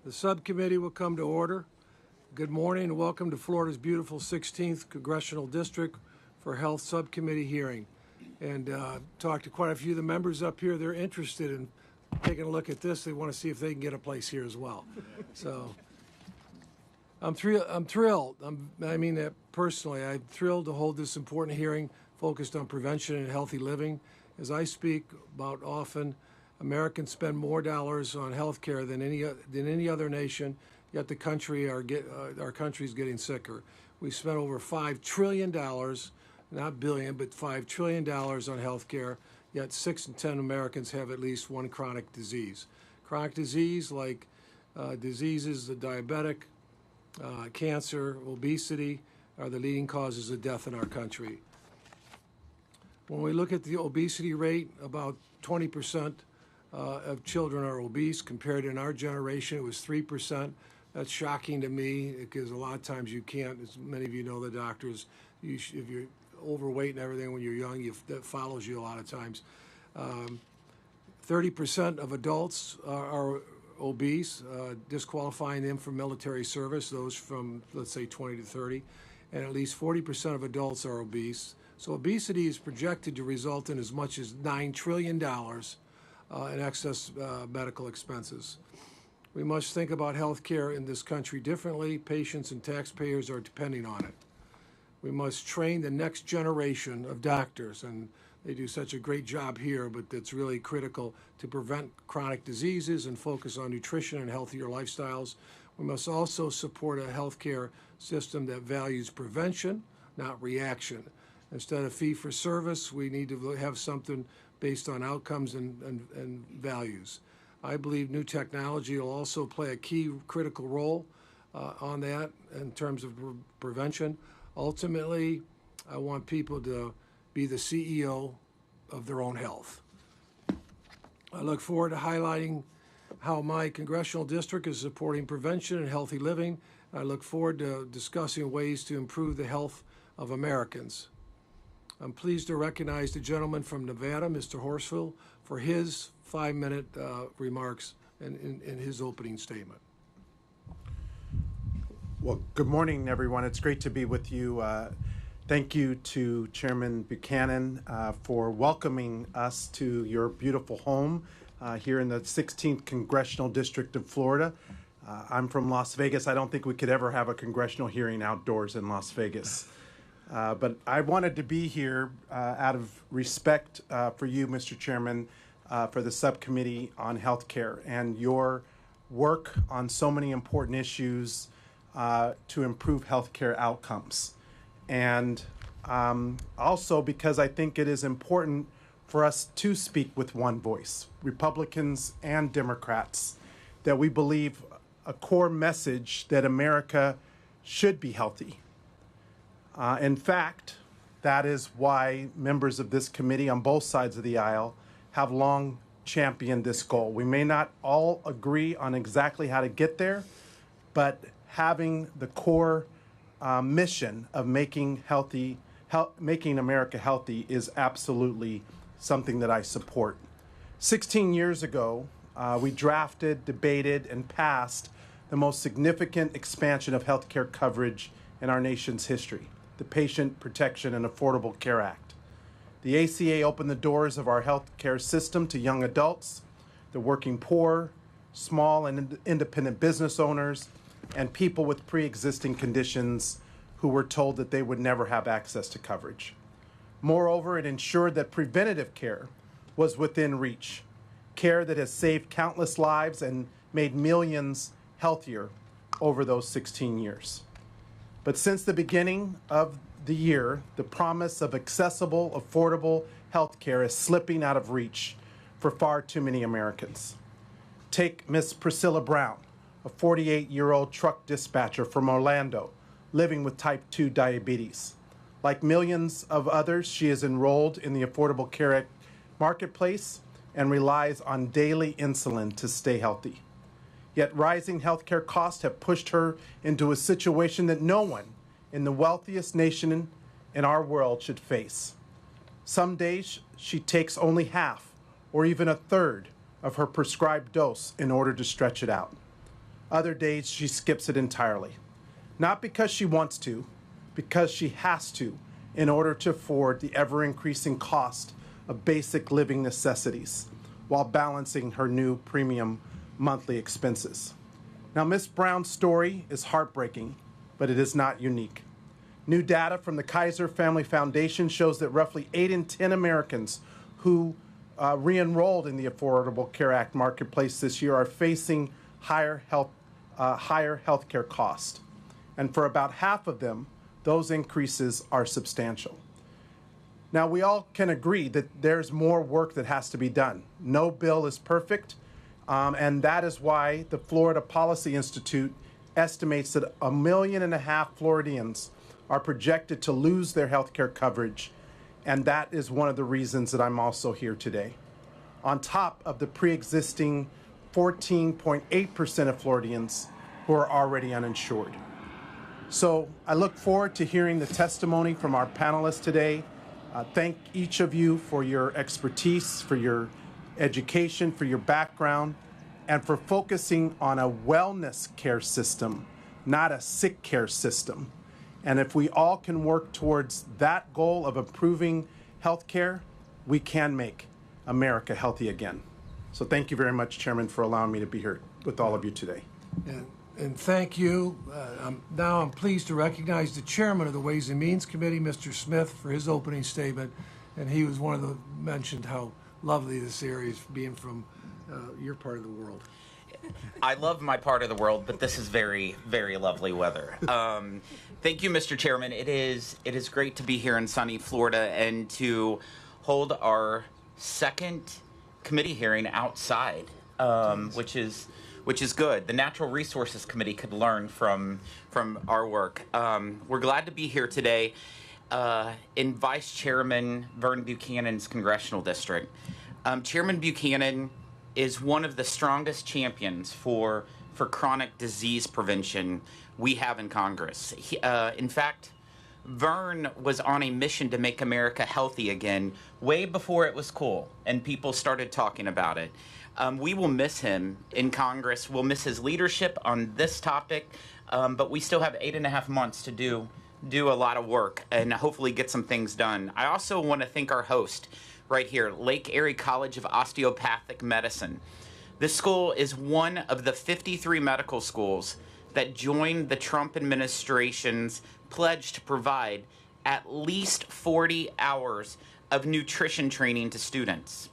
The subcommittee will come to order. Good morning and welcome to Florida's beautiful 16th Congressional District for Health Subcommittee hearing. And talked to quite a few of the members up here. They're interested in taking a look at this. They want to see if they can get a place here as well. So I'm thrilled. I mean that personally. I'm thrilled to hold this important hearing focused on prevention and healthy living. As I speak about often, Americans spend more dollars on health care than any other nation, yet our country is getting sicker. We spent over $5 trillion, not billion, but $5 trillion on health care, yet 6 in 10 Americans have at least one chronic disease. Chronic disease like diseases, the diabetic, cancer, obesity are the leading causes of death in our country. When we look at the obesity rate, about 20% of children are obese. Compared in our generation, it was 3%. That's shocking to me because a lot of times you can't, as many of you know, the doctors, if you're overweight and everything when you're young, that follows you a lot of times. 30% of adults are obese, disqualifying them from military service, those from, let's say, 20 to 30, and at least 40% of adults are obese. So obesity is projected to result in as much as $9 trillion in excess medical expenses. We must think about health care in this country differently. Patients and taxpayers are depending on it. We must train the next generation of doctors, and they do such a great job here, but it's really critical to prevent chronic diseases and focus on nutrition and healthier lifestyles. We must also support a healthcare system that values prevention, not reaction. Instead of fee-for-service, we need to have something based on outcomes and values. I believe new technology will also play a key critical role on that in terms of prevention. Ultimately, I want people to be the CEO of their own health. I look forward to highlighting how my congressional district is supporting prevention and healthy living. I look forward to discussing ways to improve the health of Americans. I'm pleased to recognize the gentleman from Nevada, Mr. Horsfield, for his 5-minute remarks in his opening statement. Well, good morning, everyone. It's great to be with you. Thank you to Chairman Buchanan for welcoming us to your beautiful home here in the 16th Congressional District of Florida. I'm from Las Vegas. I don't think we could ever have a congressional hearing outdoors in Las Vegas. But I wanted to be here out of respect for you, Mr. Chairman, for the Subcommittee on Healthcare and your work on so many important issues to improve healthcare outcomes. And also because I think it is important for us to speak with one voice, Republicans and Democrats, that we believe a core message that America should be healthy. In fact, that is why members of this committee on both sides of the aisle have long championed this goal. We may not all agree on exactly how to get there, but having the core mission of making America healthy is absolutely something that I support. 16 years ago, we drafted, debated, and passed the most significant expansion of healthcare coverage in our nation's history, the Patient Protection and Affordable Care Act. The ACA opened the doors of our healthcare system to young adults, the working poor, small and independent business owners, and people with pre-existing conditions who were told that they would never have access to coverage. Moreover, it ensured that preventative care was within reach, care that has saved countless lives and made millions healthier over those 16 years. But since the beginning of the year, the promise of accessible, affordable health care is slipping out of reach for far too many Americans. Take Miss Priscilla Brown, a 48-year-old truck dispatcher from Orlando, living with type 2 diabetes. Like millions of others, she is enrolled in the Affordable Care Act marketplace and relies on daily insulin to stay healthy. Yet rising healthcare costs have pushed her into a situation that no one in the wealthiest nation in our world should face. Some days she takes only half or even a third of her prescribed dose in order to stretch it out. Other days she skips it entirely. Not because she wants to, because she has to in order to afford the ever-increasing cost of basic living necessities while balancing her new premium monthly expenses. Now, Ms. Brown's story is heartbreaking, but it is not unique. New data from the Kaiser Family Foundation shows that roughly 8 in 10 Americans who re-enrolled in the Affordable Care Act marketplace this year are facing higher healthcare costs. And for about half of them, those increases are substantial. Now, we all can agree that there's more work that has to be done. No bill is perfect, and that is why the Florida Policy Institute estimates that 1.5 million Floridians are projected to lose their health care coverage, and that is one of the reasons that I'm also here today. On top of the pre-existing 14.8% of Floridians who are already uninsured. So I look forward to hearing the testimony from our panelists today. Thank each of you for your expertise, for your education, for your background, and for focusing on a wellness care system, not a sick care system. And if we all can work towards that goal of improving health care, we can make America healthy again. So thank you very much, Chairman, for allowing me to be here with all of you today. And thank you. Now I'm pleased to recognize the chairman of the Ways and Means Committee, Mr. Smith, for his opening statement. And he was one of the mentioned how lovely this area is, being from your part of the world. I love my part of the world, but this is very, very lovely weather. Thank you, Mr. Chairman. It is great to be here in sunny Florida and to hold our second committee hearing outside, which is good. The Natural Resources Committee could learn from our work. We're glad to be here today in Vice Chairman Vern Buchanan's congressional district. Chairman Buchanan is one of the strongest champions for chronic disease prevention we have in Congress. In fact, Vern was on a mission to make America healthy again way before it was cool and people started talking about it. We will miss him in Congress. We'll miss his leadership on this topic, but we still have 8.5 months to do a lot of work and hopefully get some things done. I also want to thank our host right here, Lake Erie College of Osteopathic Medicine. This school is one of the 53 medical schools that joined the Trump administration's pledge to provide at least 40 hours of nutrition training to students.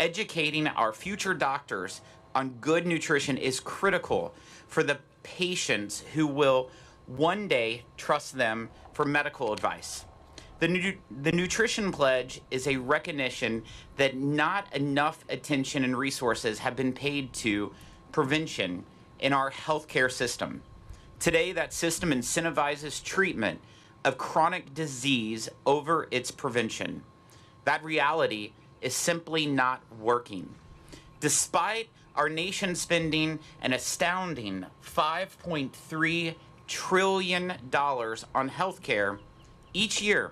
Educating our future doctors on good nutrition is critical for the patients who will one day trust them for medical advice. The Nutrition Pledge is a recognition that not enough attention and resources have been paid to prevention in our healthcare system. Today, that system incentivizes treatment of chronic disease over its prevention. That reality is simply not working. Despite our nation spending an astounding $5.3 trillion on healthcare each year,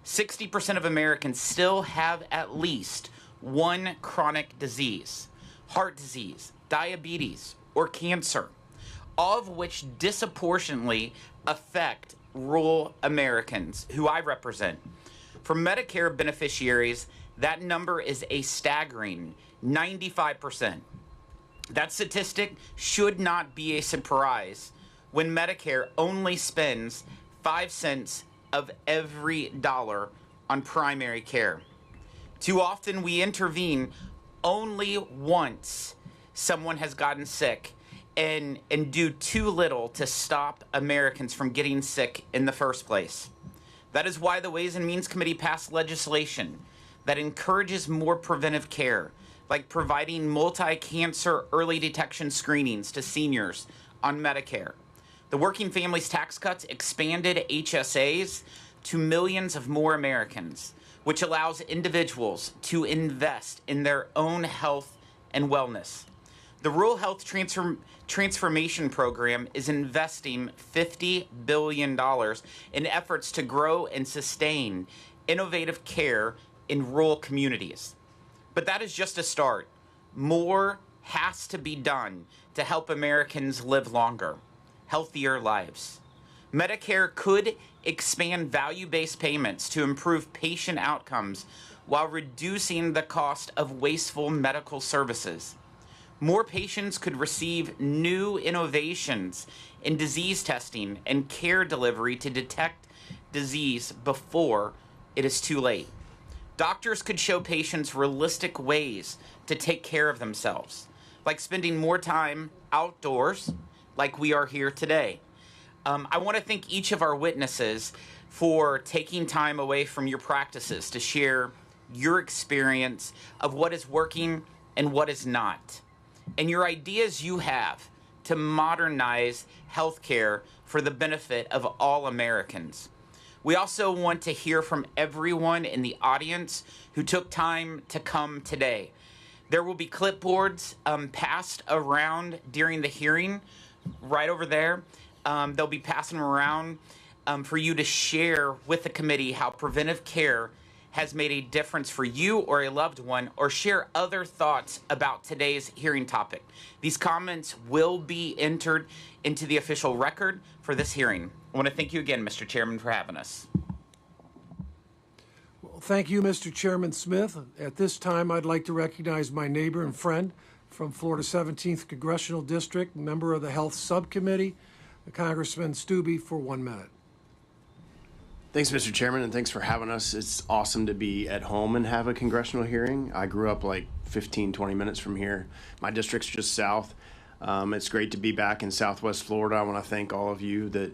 60% of Americans still have at least one chronic disease, heart disease, diabetes, or cancer, all of which disproportionately affect rural Americans who I represent. For Medicare beneficiaries, that number is a staggering 95%. That statistic should not be a surprise when Medicare only spends 5 cents of every dollar on primary care. Too often we intervene only once someone has gotten sick and do too little to stop Americans from getting sick in the first place. That is why the Ways and Means Committee passed legislation that encourages more preventive care, like providing multi-cancer early detection screenings to seniors on Medicare. The Working Families Tax Cuts expanded HSAs to millions of more Americans, which allows individuals to invest in their own health and wellness. The Rural Health Transformation Program is investing $50 billion in efforts to grow and sustain innovative care in rural communities. But that is just a start. More has to be done to help Americans live longer, healthier lives. Medicare could expand value-based payments to improve patient outcomes while reducing the cost of wasteful medical services. More patients could receive new innovations in disease testing and care delivery to detect disease before it is too late. Doctors could show patients realistic ways to take care of themselves, like spending more time outdoors, like we are here today. I want to thank each of our witnesses for taking time away from your practices to share your experience of what is working and what is not, and your ideas you have to modernize healthcare for the benefit of all Americans. We also want to hear from everyone in the audience who took time to come today. There will be clipboards passed around during the hearing right over there. They'll be passing around for you to share with the committee how preventive care has made a difference for you or a loved one, or share other thoughts about today's hearing topic. These comments will be entered into the official record for this hearing. I want to thank you again, Mr. Chairman, for having us. Well, thank you, Mr. Chairman Smith. At this time, I'd like to recognize my neighbor and friend from Florida 17th Congressional District, member of the Health Subcommittee, Congressman Stubbe, for 1 minute. Thanks, Mr. Chairman, and thanks for having us. It's awesome to be at home and have a congressional hearing. I grew up like 15, 20 minutes from here. My district's just south. It's great to be back in Southwest Florida. I want to thank all of you that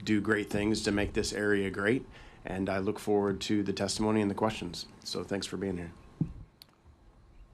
do great things to make this area great, and I look forward to the testimony and the questions. So thanks for being here.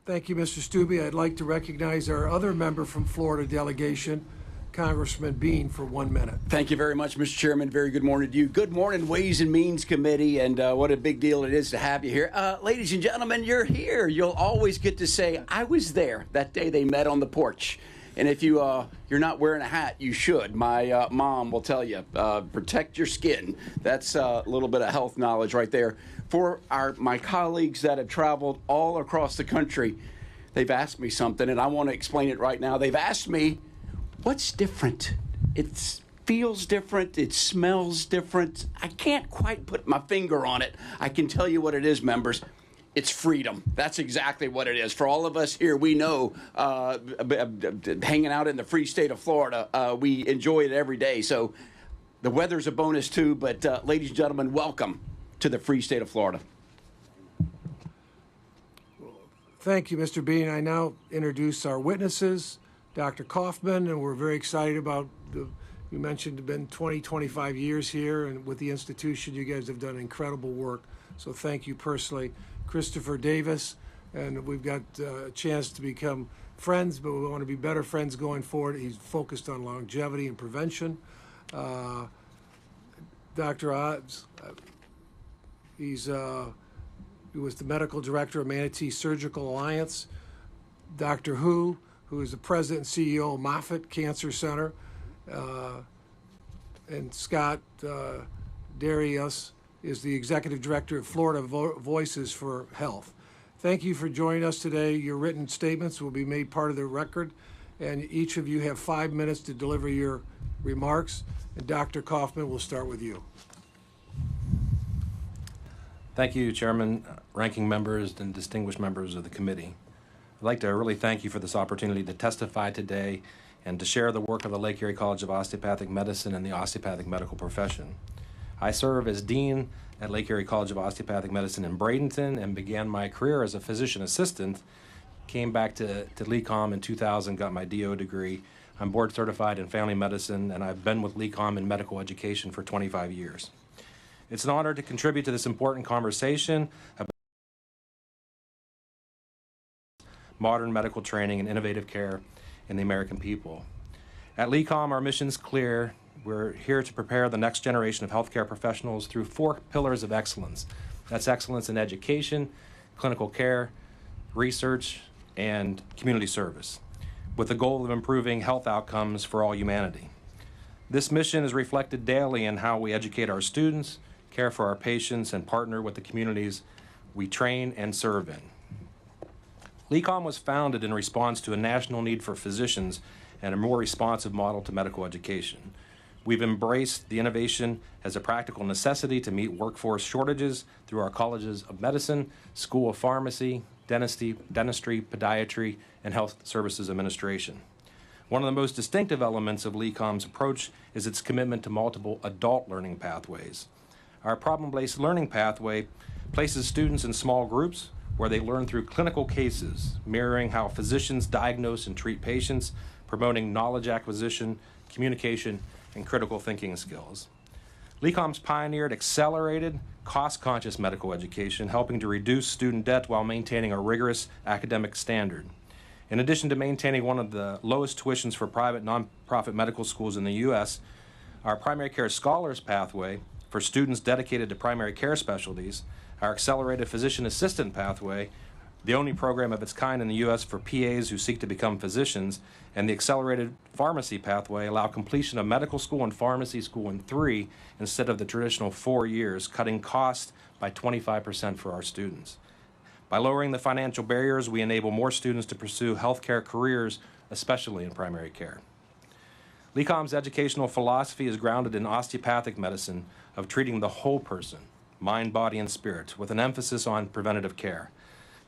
Thank you, Mr. Stubbe. I'd like to recognize our other member from Florida delegation, Congressman Bean, for 1 minute. Thank you very much, Mr. Chairman. Very good morning to you. Good morning, Ways and Means Committee, and what a big deal it is to have you here. Ladies and gentlemen, you're here. You'll always get to say, I was there that day they met on the porch. And if you're not wearing a hat, you should. My mom will tell you, protect your skin. That's a little bit of health knowledge right there. For my colleagues that have traveled all across the country, they've asked me something, and I want to explain it right now. They've asked me, what's different? It feels different. It smells different. I can't quite put my finger on it. I can tell you what it is, members. It's freedom. That's exactly what it is. For all of us here, we know hanging out in the free state of Florida, we enjoy it every day. So the weather's a bonus too, but ladies and gentlemen, welcome to the free state of Florida. Thank you, Mr. Bean. I now introduce our witnesses. Dr. Kauffman, and we're very excited about, you mentioned, been 20, 25 years here, and with the institution, you guys have done incredible work. So thank you personally. Christopher Davis, and we've got a chance to become friends, but we want to be better friends going forward. He's focused on longevity and prevention. Dr. Odds, he was the medical director of Manatee Surgical Alliance. Dr. Who is the president and CEO of Moffitt Cancer Center, and Scott Darius is the executive director of Florida Voices for Health. Thank you for joining us today. Your written statements will be made part of the record, and each of you have 5 minutes to deliver your remarks. And Dr. Kauffman, we'll start with you. Thank you, Chairman, ranking members, and distinguished members of the committee. I'd like to really thank you for this opportunity to testify today and to share the work of the Lake Erie College of Osteopathic Medicine and the osteopathic medical profession. I serve as Dean at Lake Erie College of Osteopathic Medicine in Bradenton and began my career as a physician assistant. Came back to LECOM in 2000, got my DO degree. I'm board certified in family medicine, and I've been with LECOM in medical education for 25 years. It's an honor to contribute to this important conversation about modern medical training and innovative care in the American people. At LECOM, our mission's clear. We're here to prepare the next generation of healthcare professionals through 4 pillars of excellence. That's excellence in education, clinical care, research, and community service, with the goal of improving health outcomes for all humanity. This mission is reflected daily in how we educate our students, care for our patients, and partner with the communities we train and serve in. LECOM was founded in response to a national need for physicians and a more responsive model to medical education. We've embraced the innovation as a practical necessity to meet workforce shortages through our colleges of medicine, School of Pharmacy, dentistry, podiatry, and health services administration. One of the most distinctive elements of LECOM's approach is its commitment to multiple adult learning pathways. Our problem-based learning pathway places students in small groups where they learn through clinical cases, mirroring how physicians diagnose and treat patients, promoting knowledge acquisition, communication, and critical thinking skills. LECOM's pioneered accelerated, cost-conscious medical education, helping to reduce student debt while maintaining a rigorous academic standard. In addition to maintaining one of the lowest tuitions for private nonprofit medical schools in the U.S., our primary care scholars pathway for students dedicated to primary care specialties, our accelerated physician assistant pathway, the only program of its kind in the U.S. for PAs who seek to become physicians, and the accelerated pharmacy pathway allow completion of medical school and pharmacy school in 3 instead of the traditional 4 years, cutting costs by 25% for our students. By lowering the financial barriers, we enable more students to pursue healthcare careers, especially in primary care. LECOM's educational philosophy is grounded in osteopathic medicine of treating the whole person, mind, body, and spirit, with an emphasis on preventative care.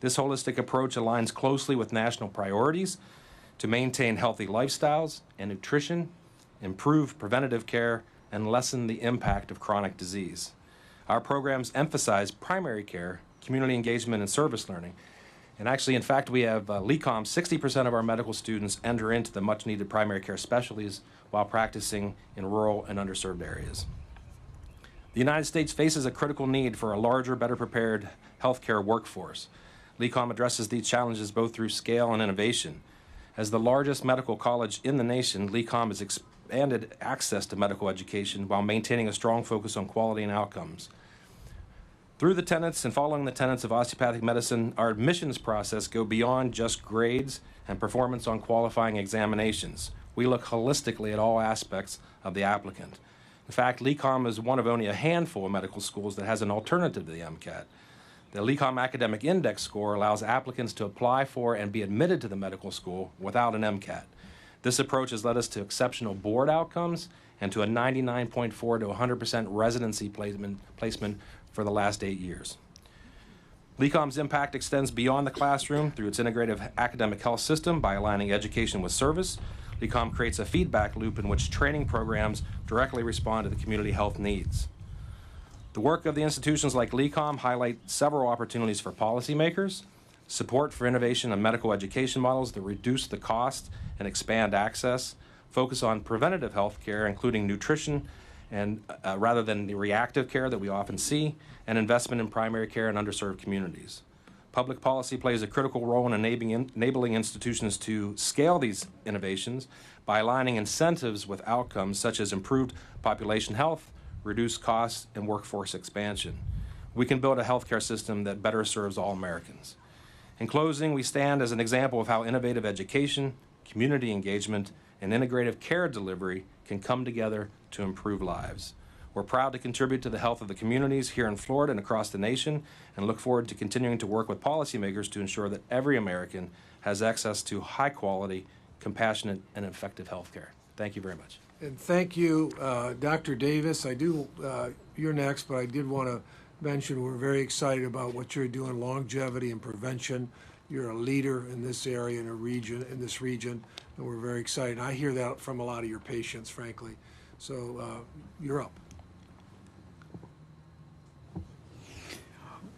This holistic approach aligns closely with national priorities to maintain healthy lifestyles and nutrition, improve preventative care, and lessen the impact of chronic disease. Our programs emphasize primary care, community engagement, and service learning. And actually, in fact, we have LECOM, 60% of our medical students enter into the much-needed primary care specialties while practicing in rural and underserved areas. The United States faces a critical need for a larger, better prepared healthcare workforce. LECOM addresses these challenges both through scale and innovation. As the largest medical college in the nation, LECOM has expanded access to medical education while maintaining a strong focus on quality and outcomes. Through the tenets and following the tenets of osteopathic medicine, our admissions process go beyond just grades and performance on qualifying examinations. We look holistically at all aspects of the applicant. In fact, LECOM is one of only a handful of medical schools that has an alternative to the MCAT. The LECOM Academic Index score allows applicants to apply for and be admitted to the medical school without an MCAT. This approach has led us to exceptional board outcomes and to a 99.4 to 100% residency placement for the last 8 years. LECOM's impact extends beyond the classroom through its integrative academic health system by aligning education with service. LECOM creates a feedback loop in which training programs directly respond to the community health needs. The work of the institutions like LECOM highlight several opportunities for policymakers, support for innovation and medical education models that reduce the cost and expand access, focus on preventative health care, including nutrition, and rather than the reactive care that we often see, and investment in primary care in underserved communities. Public policy plays a critical role in enabling institutions to scale these innovations by aligning incentives with outcomes such as improved population health, reduced costs, and workforce expansion. We can build a healthcare system that better serves all Americans. In closing, we stand as an example of how innovative education, community engagement, and integrative care delivery can come together to improve lives. We're proud to contribute to the health of the communities here in Florida and across the nation, and look forward to continuing to work with policymakers to ensure that every American has access to high-quality, compassionate, and effective health care. Thank you very much. And thank you, Dr. Davis. You're next, but I did want to mention we're very excited about what you're doing, longevity and prevention. You're a leader in this area, in this region, and we're very excited. I hear that from a lot of your patients, frankly. So you're up.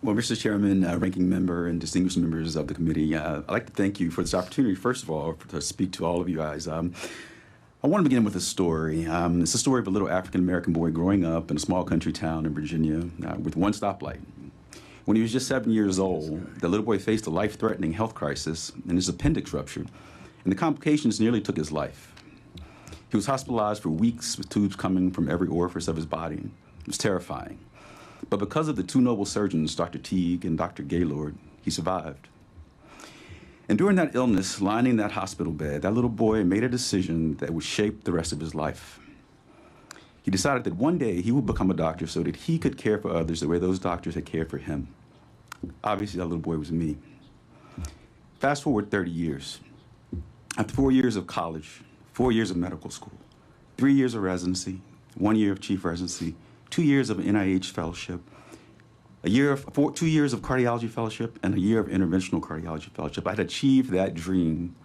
Well, Mr. Chairman, ranking member, and distinguished members of the committee, I'd like to thank you for this opportunity, first of all, to speak to all of you guys. I want to begin with a story. It's a story of a little African-American boy growing up in a small country town in Virginia with one stoplight. When he was just 7 years old, the little boy faced a life-threatening health crisis, and his appendix ruptured, and the complications nearly took his life. He was hospitalized for weeks with tubes coming from every orifice of his body. It was terrifying. But because of the two noble surgeons, Dr. Teague and Dr. Gaylord, he survived. And during that illness, lying in that hospital bed, that little boy made a decision that would shape the rest of his life. He decided that one day he would become a doctor so that he could care for others the way those doctors had cared for him. Obviously, that little boy was me. Fast forward 30 years. After 4 years of college, 4 years of medical school, 3 years of residency, 1 year of chief residency, 2 years of NIH fellowship, 2 years of cardiology fellowship, and a year of interventional cardiology fellowship, I had achieved that dream.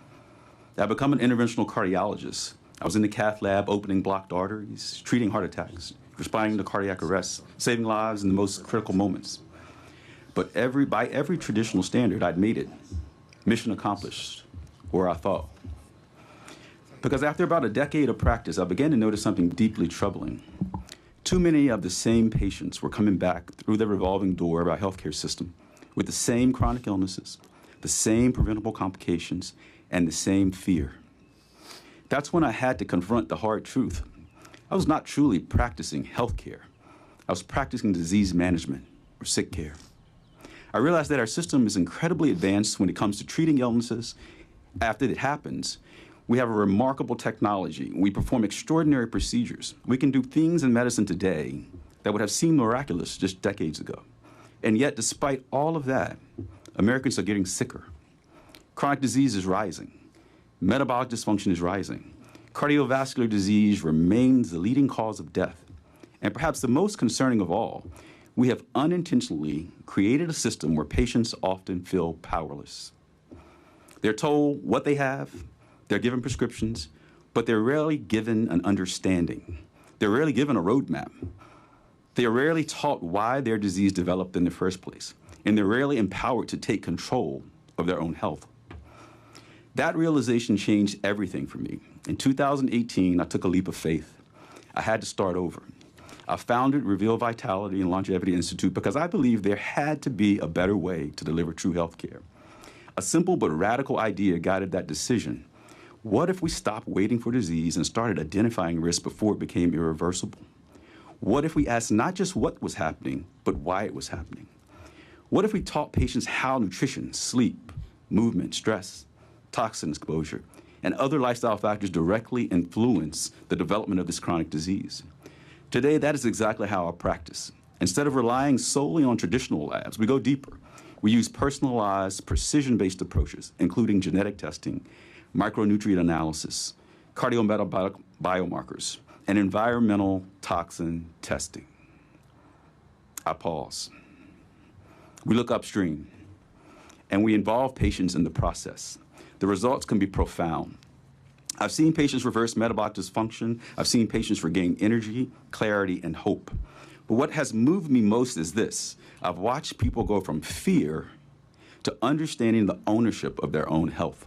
I had become an interventional cardiologist. I was in the cath lab opening blocked arteries, treating heart attacks, responding to cardiac arrests, saving lives in the most critical moments. But by every traditional standard, I'd made it. Mission accomplished, or I thought. Because after about a decade of practice, I began to notice something deeply troubling. Too many of the same patients were coming back through the revolving door of our healthcare system with the same chronic illnesses, the same preventable complications, and the same fear. That's when I had to confront the hard truth. I was not truly practicing healthcare. I was practicing disease management or sick care. I realized that our system is incredibly advanced when it comes to treating illnesses. After it happens, we have a remarkable technology. We perform extraordinary procedures. We can do things in medicine today that would have seemed miraculous just decades ago. And yet, despite all of that, Americans are getting sicker. Chronic disease is rising. Metabolic dysfunction is rising. Cardiovascular disease remains the leading cause of death. And perhaps the most concerning of all, we have unintentionally created a system where patients often feel powerless. They're told what they have, they're given prescriptions, but they're rarely given an understanding. They're rarely given a roadmap. They are rarely taught why their disease developed in the first place, and they're rarely empowered to take control of their own health. That realization changed everything for me. In 2018, I took a leap of faith. I had to start over. I founded Reveal Vitality and Longevity Institute because I believed there had to be a better way to deliver true health care. A simple but radical idea guided that decision. What if we stopped waiting for disease and started identifying risk before it became irreversible? What if we asked not just what was happening, but why it was happening? What if we taught patients how nutrition, sleep, movement, stress, toxin exposure, and other lifestyle factors directly influence the development of this chronic disease? Today, that is exactly how I practice. Instead of relying solely on traditional labs, we go deeper. We use personalized, precision-based approaches, including genetic testing, micronutrient analysis, cardiometabolic biomarkers, and environmental toxin testing. I pause. We look upstream, and we involve patients in the process. The results can be profound. I've seen patients reverse metabolic dysfunction. I've seen patients regain energy, clarity, and hope. But what has moved me most is this. I've watched people go from fear to understanding the ownership of their own health.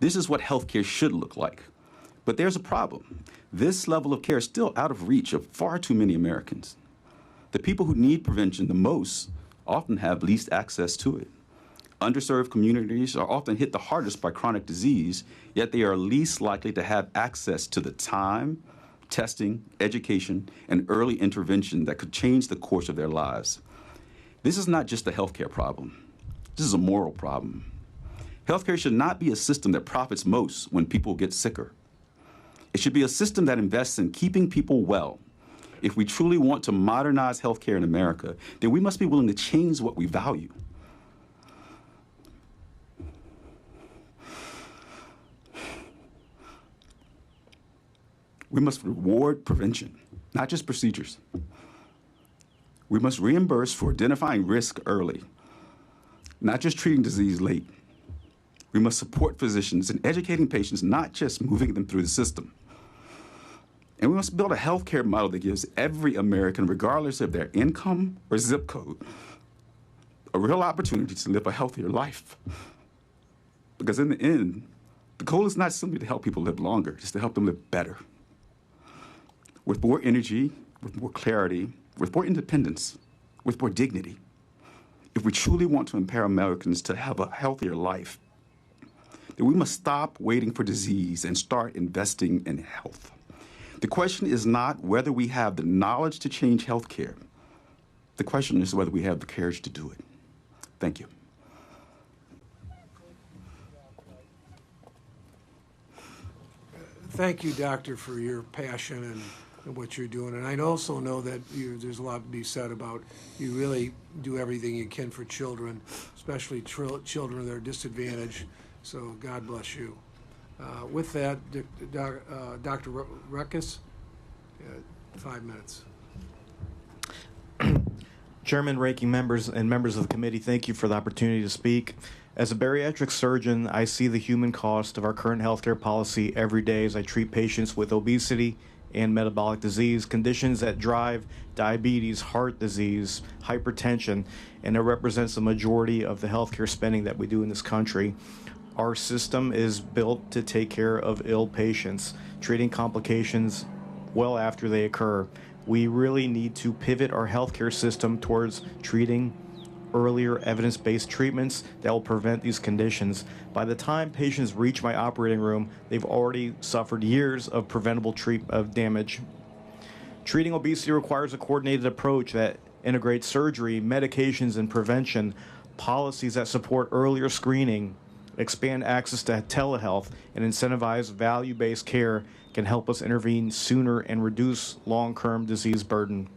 This is what healthcare should look like. But there's a problem. This level of care is still out of reach of far too many Americans. The people who need prevention the most often have least access to it. Underserved communities are often hit the hardest by chronic disease, yet they are least likely to have access to the time, testing, education, and early intervention that could change the course of their lives. This is not just a healthcare problem. This is a moral problem. Healthcare should not be a system that profits most when people get sicker. It should be a system that invests in keeping people well. If we truly want to modernize healthcare in America, then we must be willing to change what we value. We must reward prevention, not just procedures. We must reimburse for identifying risk early, not just treating disease late. We must support physicians in educating patients, not just moving them through the system. And we must build a healthcare model that gives every American, regardless of their income or zip code, a real opportunity to live a healthier life. Because in the end, the goal is not simply to help people live longer, it's to help them live better. With more energy, with more clarity, with more independence, with more dignity. If we truly want to empower Americans to have a healthier life, then we must stop waiting for disease and start investing in health. The question is not whether we have the knowledge to change healthcare. The question is whether we have the courage to do it. Thank you. Thank you, Doctor, for your passion and and what you're doing. And I also know that there's a lot to be said about you really do everything you can for children, especially children that are disadvantaged. So God bless you. With that, Dr. Rekkas, 5 minutes. Chairman, ranking members, and members of the committee, thank you for the opportunity to speak. As a bariatric surgeon, I see the human cost of our current healthcare policy every day as I treat patients with obesity and metabolic disease, conditions that drive diabetes, heart disease, hypertension, and it represents the majority of the healthcare spending that we do in this country. Our system is built to take care of ill patients, treating complications well after they occur. We really need to pivot our healthcare system towards treating earlier evidence-based treatments that will prevent these conditions. By the time patients reach my operating room, they've already suffered years of preventable damage. Treating obesity requires a coordinated approach that integrates surgery, medications, and prevention, policies that support earlier screening, expand access to telehealth, and incentivize value-based care can help us intervene sooner and reduce long-term disease burden.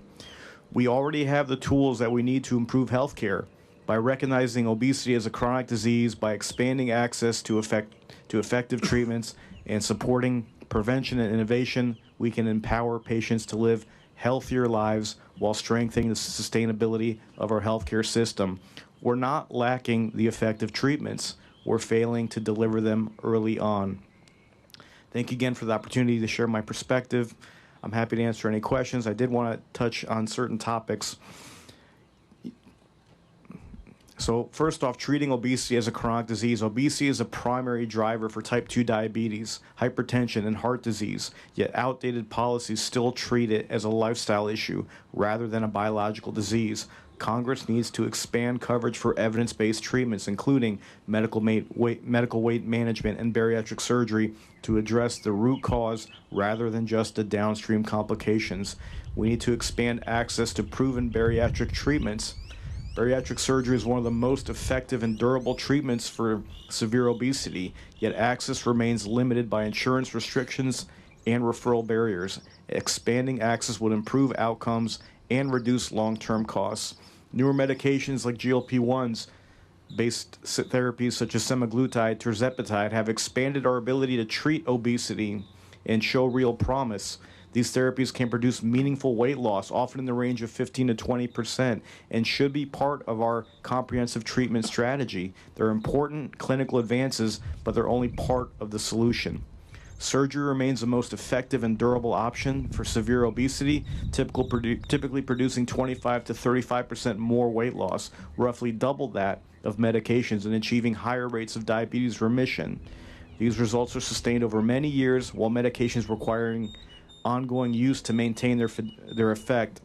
We already have the tools that we need to improve healthcare by recognizing obesity as a chronic disease, by expanding access to effective treatments, and supporting prevention and innovation. We can empower patients to live healthier lives while strengthening the sustainability of our healthcare system. We're not lacking the effective treatments. We're failing to deliver them early on. Thank you again for the opportunity to share my perspective. I'm happy to answer any questions. I did want to touch on certain topics. So first off, treating obesity as a chronic disease. Obesity is a primary driver for type 2 diabetes, hypertension, and heart disease, yet outdated policies still treat it as a lifestyle issue rather than a biological disease. Congress needs to expand coverage for evidence-based treatments, including medical weight management and bariatric surgery, to address the root cause rather than just the downstream complications. We need to expand access to proven bariatric treatments. Bariatric surgery is one of the most effective and durable treatments for severe obesity, yet access remains limited by insurance restrictions and referral barriers. Expanding access would improve outcomes and reduce long-term costs. Newer medications like GLP-1s based therapies such as semaglutide, tirzepatide have expanded our ability to treat obesity and show real promise. These therapies can produce meaningful weight loss, often in the range of 15 to 20%, and should be part of our comprehensive treatment strategy. They're important clinical advances, but they're only part of the solution. Surgery remains the most effective and durable option for severe obesity, typically producing 25 to 35% more weight loss, roughly double that of medications, and achieving higher rates of diabetes remission. These results are sustained over many years, while medications requiring ongoing use to maintain their effect.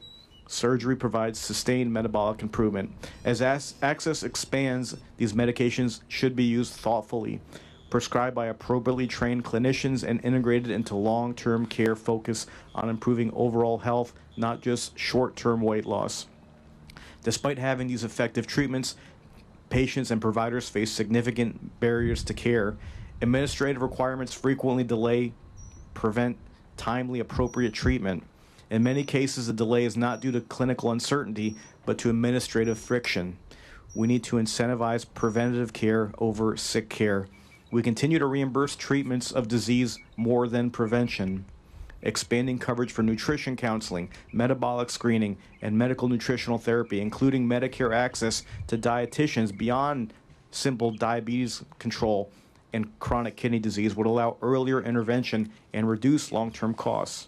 Surgery provides sustained metabolic improvement. As access expands, these medications should be used thoughtfully, prescribed by appropriately trained clinicians, and integrated into long-term care focused on improving overall health, not just short-term weight loss. Despite having these effective treatments, patients and providers face significant barriers to care. Administrative requirements frequently prevent timely, appropriate treatment. In many cases, the delay is not due to clinical uncertainty, but to administrative friction. We need to incentivize preventative care over sick care. We continue to reimburse treatments of disease more than prevention. Expanding coverage for nutrition counseling, metabolic screening, and medical nutritional therapy, including Medicare access to dietitians beyond simple diabetes control and chronic kidney disease, would allow earlier intervention and reduce long-term costs.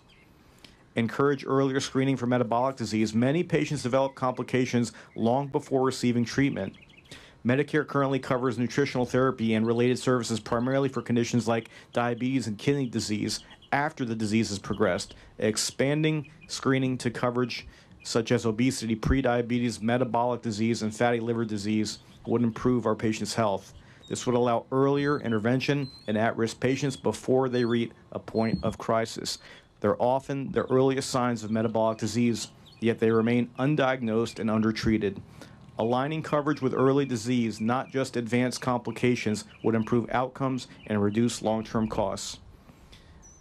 Encourage earlier screening for metabolic disease. Many patients develop complications long before receiving treatment. Medicare currently covers nutritional therapy and related services primarily for conditions like diabetes and kidney disease after the disease has progressed. Expanding screening to coverage such as obesity, prediabetes, metabolic disease, and fatty liver disease would improve our patients' health. This would allow earlier intervention in at-risk patients before they reach a point of crisis. They're often the earliest signs of metabolic disease, yet they remain undiagnosed and undertreated. Aligning coverage with early disease, not just advanced complications, would improve outcomes and reduce long-term costs.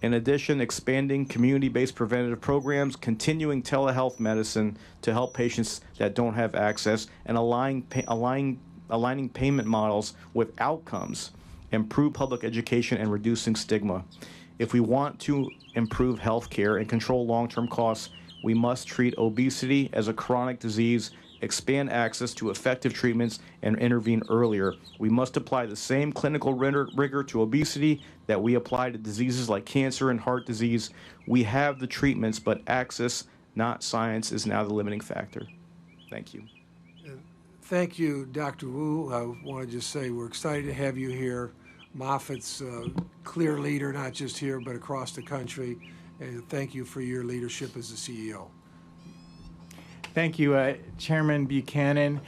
In addition, expanding community-based preventative programs, continuing telehealth medicine to help patients that don't have access, and aligning payment models with outcomes, improve public education, and reducing stigma. If we want to improve health care and control long-term costs, we must treat obesity as a chronic disease, expand access to effective treatments, and intervene earlier. We must apply the same clinical rigor to obesity that we apply to diseases like cancer and heart disease. We have the treatments, but access, not science, is now the limiting factor. Thank you. Thank you, Dr. Wu. I want to just say we're excited to have you here. Moffitt's a clear leader, not just here, but across the country. And thank you for your leadership as the CEO. Thank you, Chairman Buchanan,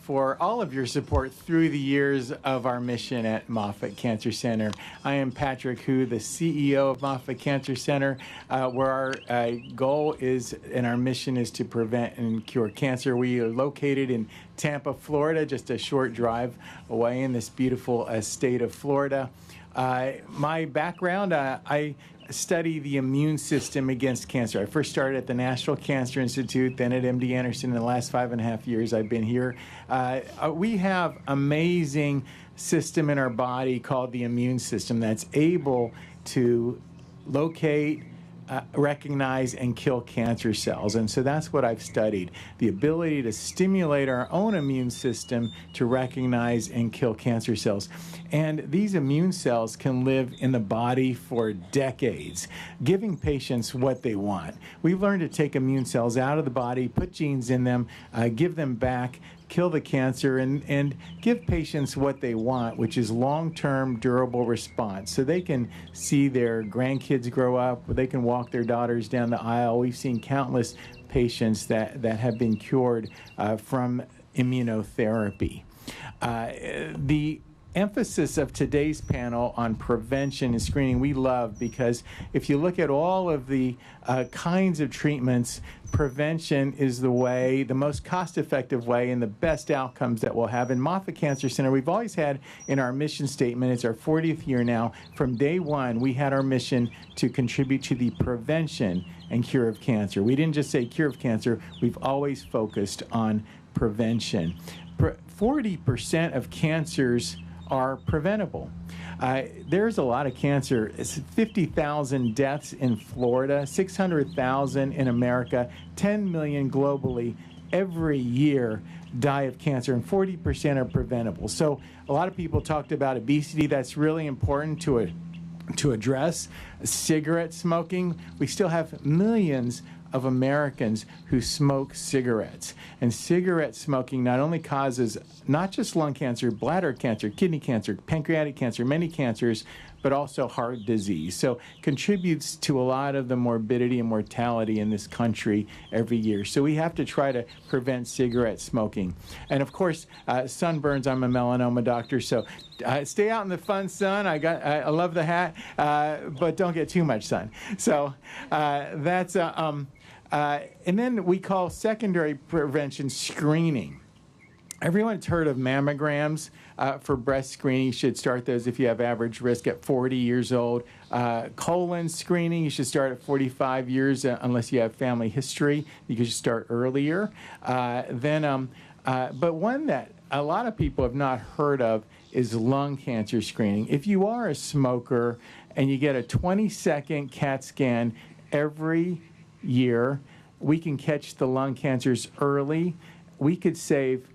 for all of your support through the years of our mission at Moffitt Cancer Center. I am Patrick Hu, the CEO of Moffitt Cancer Center, where our goal is and our mission is to prevent and cure cancer. We are located in Tampa, Florida, just a short drive away in this beautiful state of Florida. My background, I study the immune system against cancer. I first started at the National Cancer Institute, then at MD Anderson. In the last 5.5 years I've been here. We have amazing system in our body called the immune system that's able to locate, recognize, and kill cancer cells. And so that's what I've studied, the ability to stimulate our own immune system to recognize and kill cancer cells. And these immune cells can live in the body for decades, giving patients what they want. We've learned to take immune cells out of the body, put genes in them, give them back, kill the cancer, and give patients what they want, which is long-term durable response. So they can see their grandkids grow up, they can walk their daughters down the aisle. We've seen countless patients that have been cured from immunotherapy. The emphasis of today's panel on prevention and screening we love, because if you look at all of the kinds of treatments, prevention is the way, the most cost-effective way, and the best outcomes that we'll have. In Moffitt Cancer Center, we've always had in our mission statement, it's our 40th year now, from day one, we had our mission to contribute to the prevention and cure of cancer. We didn't just say cure of cancer, we've always focused on prevention. 40% of cancers are preventable. There's a lot of cancer. It's 50,000 deaths in Florida, 600,000 in America, 10 million globally every year die of cancer, and 40% are preventable. So a lot of people talked about obesity. That's really important to address. Cigarette smoking, we still have millions of Americans who smoke cigarettes. And cigarette smoking not only causes not just lung cancer, bladder cancer, kidney cancer, pancreatic cancer, many cancers, but also heart disease. So contributes to a lot of the morbidity and mortality in this country every year. So we have to try to prevent cigarette smoking. And of course, sunburns. I'm a melanoma doctor, so stay out in the fun sun. I love the hat, but don't get too much sun. So that's and then we call secondary prevention screening. Everyone's heard of mammograms for breast screening. You should start those if you have average risk at 40 years old. Colon screening, you should start at 45 years unless you have family history. You should start earlier. But one that a lot of people have not heard of is lung cancer screening. If you are a smoker and you get a 20-second CAT scan every year, we can catch the lung cancers early. We could save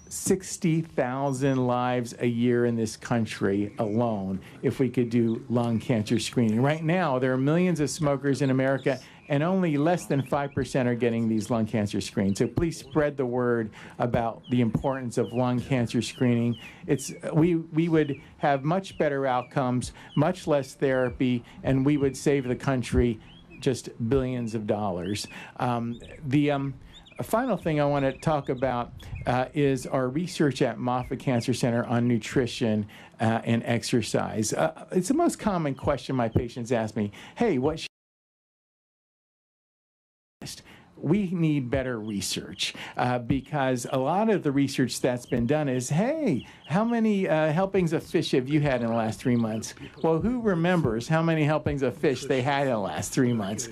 60,000 lives a year in this country alone if we could do lung cancer screening. Right now, there are millions of smokers in America, and only less than 5% are getting these lung cancer screens. So please spread the word about the importance of lung cancer screening. We would have much better outcomes, much less therapy, and we would save the country just billions of dollars. A final thing I want to talk about is our research at Moffitt Cancer Center on nutrition and exercise. It's the most common question my patients ask me. Hey, we need better research because a lot of the research that's been done is, hey, how many helpings of fish have you had in the last 3 months? Well, who remembers how many helpings of fish they had in the last 3 months?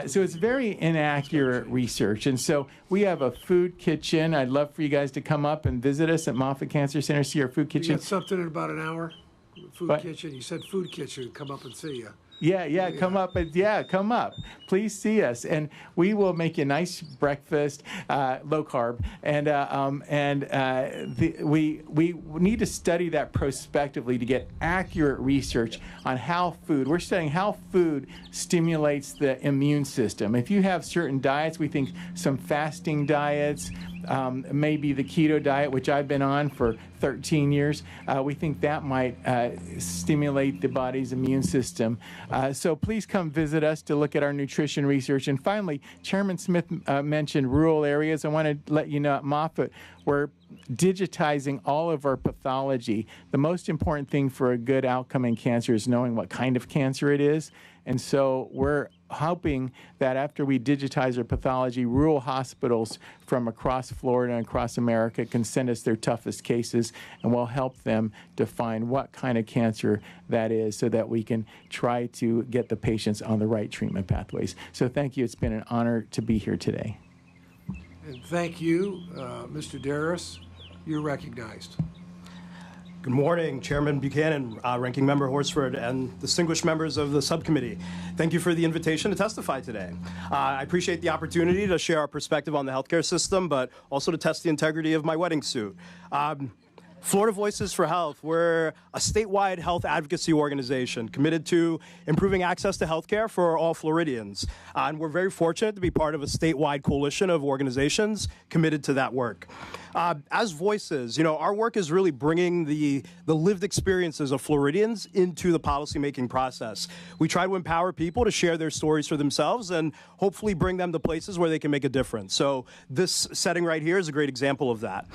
So it's very inaccurate research. And so we have a food kitchen. I'd love for you guys to come up and visit us at Moffitt Cancer Center, see our food You kitchen. got something in about an hour? Food What? kitchen. You said food kitchen. Come up and see you. Yeah, come up. Come up. Please see us, and we will make you a nice breakfast, low carb, we need to study that prospectively to get accurate research on how food. We're studying how food stimulates the immune system. If you have certain diets, we think some fasting diets, maybe the keto diet, which I've been on for 13 years, we think that might stimulate the body's immune system. So please come visit us to look at our nutrition research. And finally, Chairman Smith mentioned rural areas. I want to let you know at Moffitt, we're digitizing all of our pathology. The most important thing for a good outcome in cancer is knowing what kind of cancer it is. And so we're hoping that after we digitize our pathology, rural hospitals from across Florida and across America can send us their toughest cases, and we'll help them define what kind of cancer that is so that we can try to get the patients on the right treatment pathways. So thank you. It's been an honor to be here today. And thank you, Mr. Darris. You're recognized. Good morning, Chairman Buchanan, Ranking Member Horsford, and distinguished members of the subcommittee. Thank you for the invitation to testify today. I appreciate the opportunity to share our perspective on the healthcare system, but also to test the integrity of my wedding suit. Florida Voices for Health, we're a statewide health advocacy organization committed to improving access to healthcare for all Floridians. And we're very fortunate to be part of a statewide coalition of organizations committed to that work. As Voices, our work is really bringing the lived experiences of Floridians into the policymaking process. We try to empower people to share their stories for themselves and hopefully bring them to places where they can make a difference. So this setting right here is a great example of that.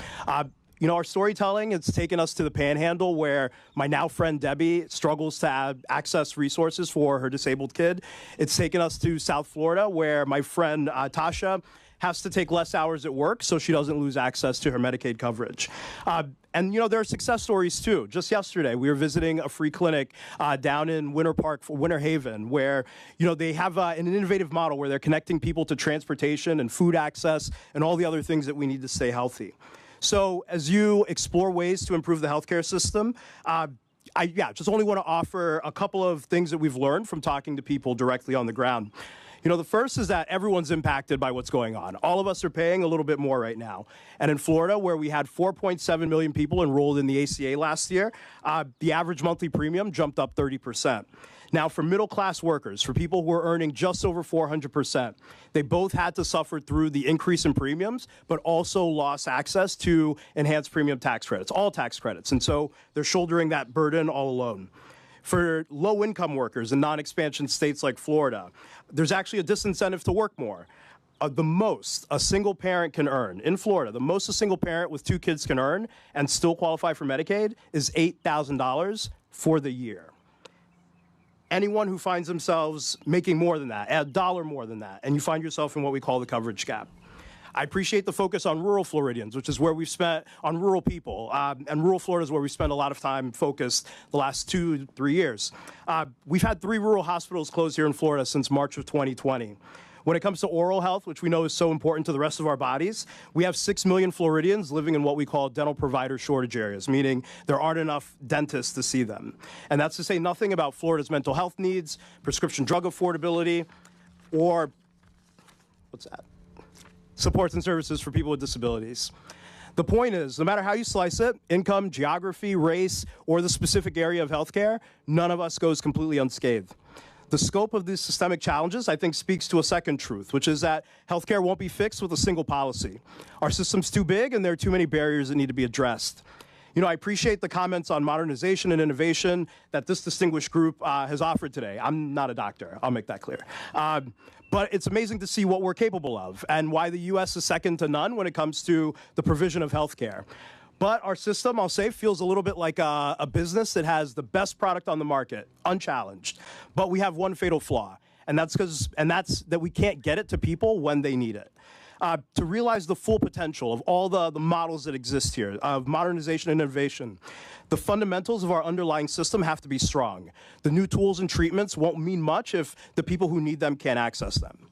Our storytelling, it's taken us to the Panhandle where my now friend Debbie struggles to access resources for her disabled kid. It's taken us to South Florida where my friend Tasha has to take less hours at work so she doesn't lose access to her Medicaid coverage. And there are success stories too. Just yesterday, we were visiting a free clinic down in Winter Haven, where they have an innovative model where they're connecting people to transportation and food access and all the other things that we need to stay healthy. So as you explore ways to improve the healthcare system, I just only want to offer a couple of things that we've learned from talking to people directly on the ground. The first is that everyone's impacted by what's going on. All of us are paying a little bit more right now. And in Florida, where we had 4.7 million people enrolled in the ACA last year, the average monthly premium jumped up 30%. Now, for middle-class workers, for people who are earning just over 400%, they both had to suffer through the increase in premiums, but also lost access to enhanced premium tax credits, all tax credits. And so they're shouldering that burden all alone. For low-income workers in non-expansion states like Florida, there's actually a disincentive to work more. The most a single parent can earn in Florida, the most a single parent with 2 kids can earn and still qualify for Medicaid is $8,000 for the year. Anyone who finds themselves making more than that, $1 more than that, and you find yourself in what we call the coverage gap. I appreciate the focus on rural Floridians, which is where we've spent on rural people, and rural Florida is where we spent a lot of time focused the last 2-3 years. We've had 3 rural hospitals close here in Florida since March of 2020. When it comes to oral health, which we know is so important to the rest of our bodies, we have 6 million Floridians living in what we call dental provider shortage areas, meaning there aren't enough dentists to see them. And that's to say nothing about Florida's mental health needs, prescription drug affordability, or supports and services for people with disabilities. The point is, no matter how you slice it, income, geography, race, or the specific area of healthcare, none of us goes completely unscathed. The scope of these systemic challenges, I think, speaks to a second truth, which is that healthcare won't be fixed with a single policy. Our system's too big, and there are too many barriers that need to be addressed. I appreciate the comments on modernization and innovation that this distinguished group has offered today. I'm not a doctor, I'll make that clear. But it's amazing to see what we're capable of and why the U.S. is second to none when it comes to the provision of healthcare. But our system, I'll say, feels a little bit like a business that has the best product on the market, unchallenged. But we have one fatal flaw, and that's that we can't get it to people when they need it. To realize the full potential of all the models that exist here, of modernization and innovation, the fundamentals of our underlying system have to be strong. The new tools and treatments won't mean much if the people who need them can't access them.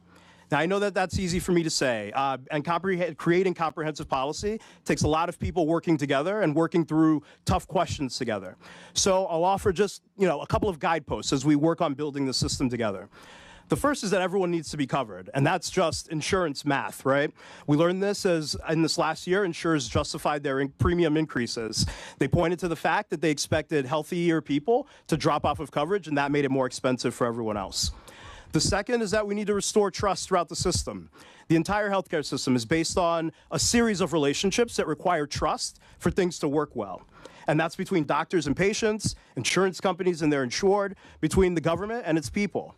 Now, I know that that's easy for me to say, and creating comprehensive policy takes a lot of people working together and working through tough questions together. So I'll offer just, a couple of guideposts as we work on building the system together. The first is that everyone needs to be covered, and that's just insurance math, right? We learned this as in this last year, insurers justified their premium increases. They pointed to the fact that they expected healthier people to drop off of coverage, and that made it more expensive for everyone else. The second is that we need to restore trust throughout the system. The entire healthcare system is based on a series of relationships that require trust for things to work well. And that's between doctors and patients, insurance companies and their insured, between the government and its people.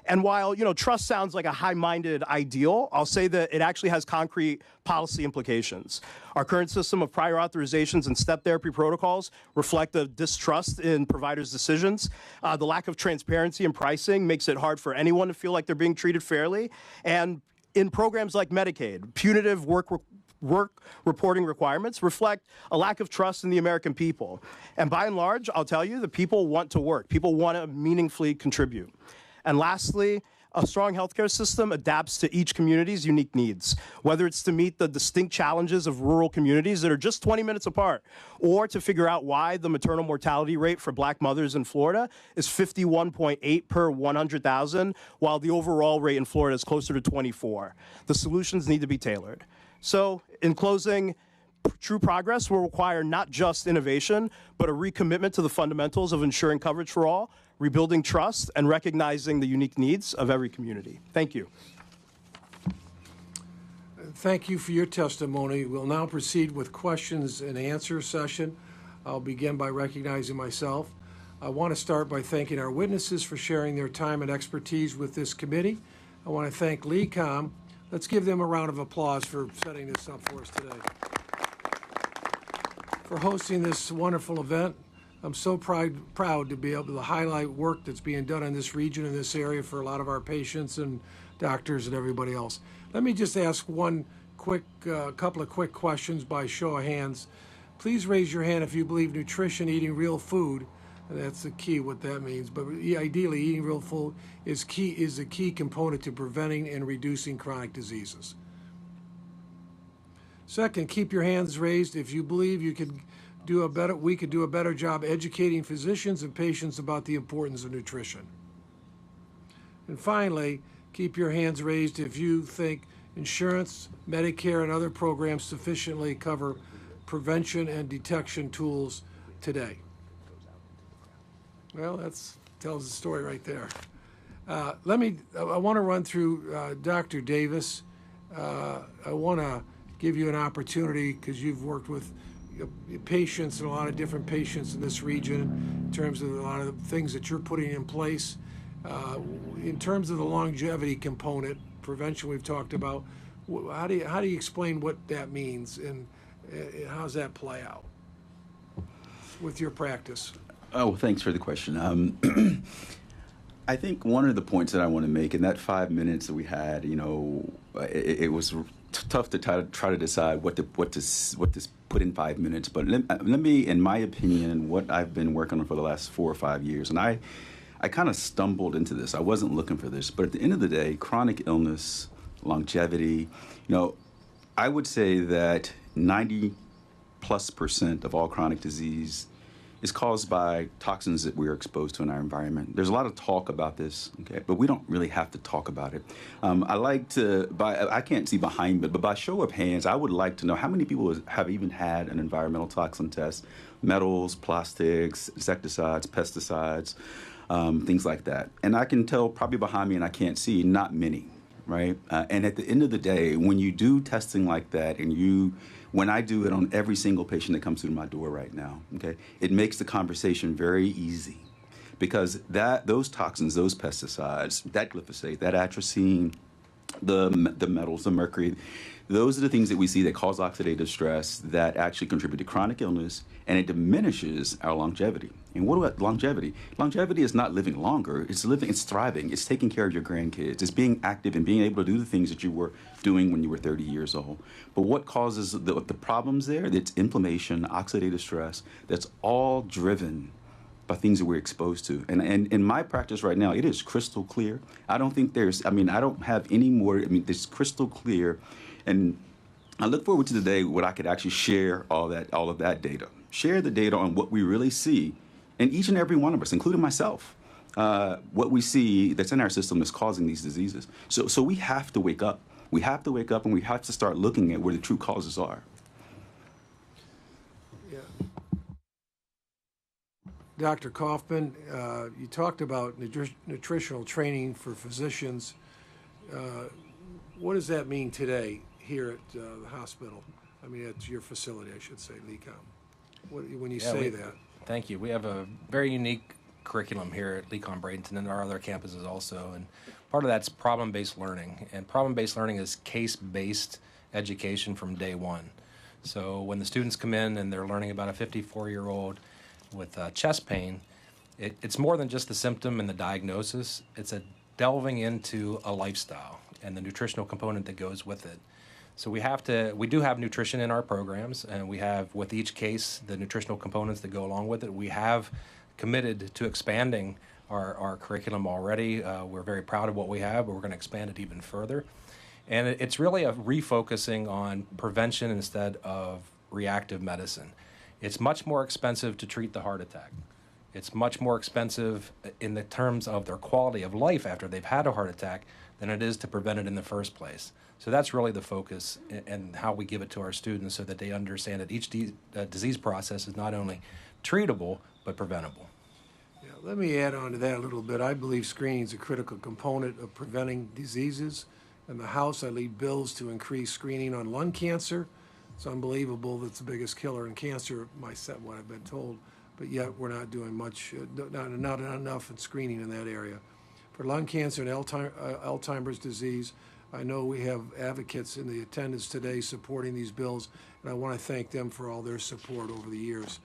And while, trust sounds like a high-minded ideal, I'll say that it actually has concrete policy implications. Our current system of prior authorizations and step therapy protocols reflect a distrust in providers' decisions. The lack of transparency in pricing makes it hard for anyone to feel like they're being treated fairly. And in programs like Medicaid, punitive work reporting requirements reflect a lack of trust in the American people. And by and large, I'll tell you, the people want to work. People want to meaningfully contribute. And lastly, a strong healthcare system adapts to each community's unique needs, whether it's to meet the distinct challenges of rural communities that are just 20 minutes apart, or to figure out why the maternal mortality rate for Black mothers in Florida is 51.8 per 100,000, while the overall rate in Florida is closer to 24. The solutions need to be tailored. So, in closing, true progress will require not just innovation, but a recommitment to the fundamentals of ensuring coverage for all, rebuilding trust, and recognizing the unique needs of every community. Thank you. Thank you for your testimony. We'll now proceed with questions and answer session. I'll begin by recognizing myself. I want to start by thanking our witnesses for sharing their time and expertise with this committee. I want to thank LECOM. Let's give them a round of applause for setting this up for us today. For hosting this wonderful event. I'm so proud to be able to highlight work that's being done in this region, in this area, for a lot of our patients and doctors and everybody else. Let me just ask one couple of quick questions by show of hands. Please raise your hand if you believe nutrition, eating real food, and that's the key, what that means, but ideally eating real food is a key component to preventing and reducing chronic diseases. Second, keep your hands raised if you believe we could do a better job educating physicians and patients about the importance of nutrition. And finally, keep your hands raised if you think insurance, Medicare, and other programs sufficiently cover prevention and detection tools today. Well, that tells the story right there. I want to run through Dr. Davis. I want to give you an opportunity, because you've worked with patients and a lot of different patients in this region in terms of a lot of the things that you're putting in place. In terms of the longevity component, prevention we've talked about, how do you explain what that means, and how does that play out with your practice? Oh, thanks for the question. I think one of the points that I want to make in that 5 minutes that we had, it was tough to try to decide what to put in 5 minutes. But let me, in my opinion, what I've been working on for the last 4 or 5 years, and I kind of stumbled into this. I wasn't looking for this, but at the end of the day, chronic illness, longevity, I would say that 90+% of all chronic disease is caused by toxins that we're exposed to in our environment. There's a lot of talk about this, okay, but we don't really have to talk about it. I can't see behind it, but by show of hands, I would like to know how many people have even had an environmental toxin test, metals, plastics, insecticides, pesticides, things like that. And I can tell probably behind me, and I can't see, not many, right? And at the end of the day, when you do testing like that, and when I do it on every single patient that comes through my door right now, okay, it makes the conversation very easy, because those toxins, those pesticides, that glyphosate, that atrazine, the metals, the mercury, Those are the things that we see that cause oxidative stress that actually contribute to chronic illness, and it diminishes our longevity. And what about longevity? Longevity is not living longer, it's thriving, it's taking care of your grandkids, it's being active and being able to do the things that you were doing when you were 30 years old. But what causes the problems there? It's inflammation, oxidative stress, that's all driven by things that we're exposed to. And in my practice right now, it is crystal clear. I don't think I don't have any more, it's crystal clear. And I look forward to the day when I could actually share all of that data. Share the data on what we really see in each and every one of us, including myself. What we see that's in our system is causing these diseases. So we have to wake up. We have to wake up, and we have to start looking at where the true causes are. Yeah. Dr. Kauffman, you talked about nutritional training for physicians. What does that mean today here at the hospital? At your facility, I should say, LECOM. When you say that. Thank you. We have a very unique curriculum here at LECOM Bradenton and our other campuses also. And part of that's problem-based learning. And problem-based learning is case-based education from day one. So when the students come in and they're learning about a 54-year-old with chest pain, it's more than just the symptom and the diagnosis. It's a delving into a lifestyle and the nutritional component that goes with it. So we do have nutrition in our programs, and we have, with each case, the nutritional components that go along with it. We have committed to expanding our curriculum already. We're very proud of what we have, but we're going to expand it even further. And it's really a refocusing on prevention instead of reactive medicine. It's much more expensive to treat the heart attack. It's much more expensive in the terms of their quality of life after they've had a heart attack than it is to prevent it in the first place. So that's really the focus and how we give it to our students so that they understand that each disease process is not only treatable, but preventable. Yeah, let me add on to that a little bit. I believe screening is a critical component of preventing diseases. In the House, I lead bills to increase screening on lung cancer. It's unbelievable that's the biggest killer in cancer, what I've been told, but yet we're not doing much, not enough in screening in that area. For lung cancer and Alzheimer's disease, I know we have advocates in the attendance today supporting these bills, and I want to thank them for all their support over the years.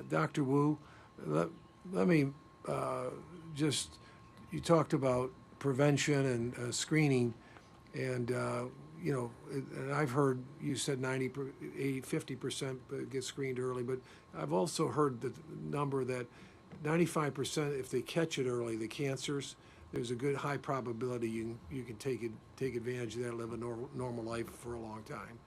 Dr. Wu, let me you talked about prevention and screening, and and I've heard you said 50% get screened early, but I've also heard the number that 95%, if they catch it early, the cancers, there's a good high probability you can take advantage of that, live a normal life for a long time.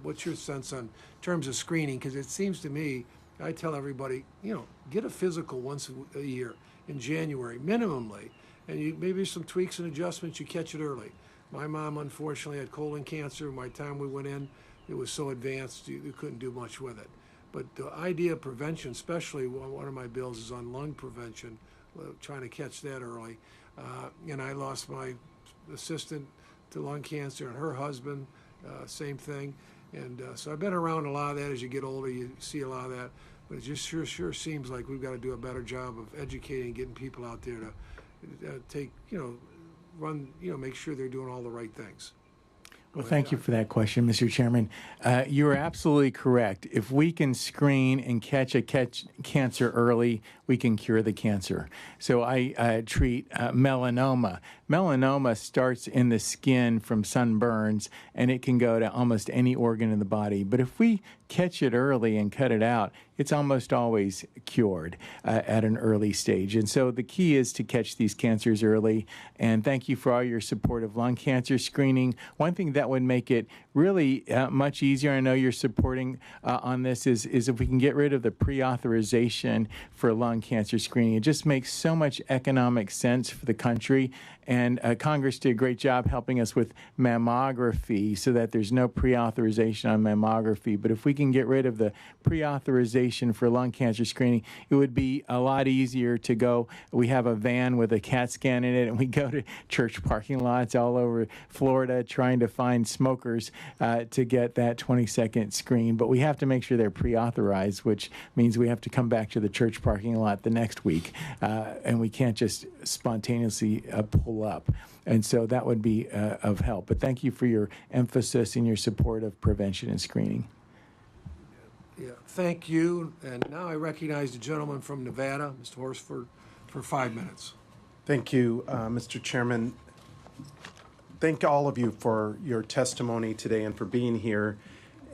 What's your sense on terms of screening? Because it seems to me, I tell everybody, get a physical once a year in January, minimally, and maybe some tweaks and adjustments, you catch it early. My mom, unfortunately, had colon cancer. By the time we went in, it was so advanced, you couldn't do much with it. But the idea of prevention, especially one of my bills is on lung prevention, trying to catch that early. And I lost my assistant to lung cancer and her husband, same thing. And so I've been around a lot of that. As you get older, you see a lot of that. But it just sure seems like we've got to do a better job of educating, getting people out there to make sure they're doing all the right things. Well, thank you for that question, Mr. Chairman. You are absolutely correct. If we can screen and catch cancer early, we can cure the cancer. So I treat melanoma. Melanoma starts in the skin from sunburns, and it can go to almost any organ in the body. But if we catch it early and cut it out, it's almost always cured at an early stage. And so the key is to catch these cancers early. And thank you for all your support of lung cancer screening. One thing that would make it really much easier, I know you're supporting on this, is if we can get rid of the pre-authorization for lung cancer screening. It just makes so much economic sense for the country. And Congress did a great job helping us with mammography so that there's no pre-authorization on mammography. But if we can get rid of the pre-authorization for lung cancer screening, it would be a lot easier to go. We have a van with a CAT scan in it, and we go to church parking lots all over Florida trying to find smokers to get that 20-second screen. But we have to make sure they're pre-authorized, which means we have to come back to the church parking lot the next week. And we can't just spontaneously pull up. And so that would be of help. But thank you for your emphasis and your support of prevention and screening. Yeah, thank you. And now I recognize the gentleman from Nevada, Mr. Horsford, for 5 minutes. Thank you, Mr. Chairman. Thank all of you for your testimony today and for being here.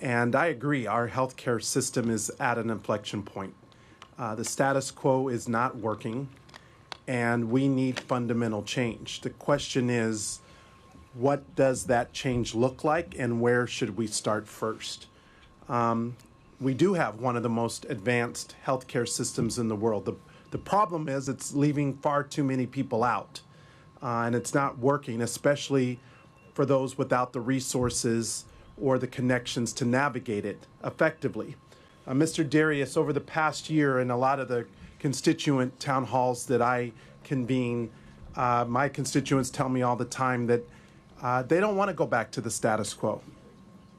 And I agree, our healthcare system is at an inflection point. The status quo is not working, and we need fundamental change. The question is, what does that change look like, and where should we start first? We do have one of the most advanced healthcare systems in the world. The problem is it's leaving far too many people out, and it's not working, especially for those without the resources or the connections to navigate it effectively. Mr. Darius, over the past year in a lot of the constituent town halls that I convene, my constituents tell me all the time that they don't want to go back to the status quo.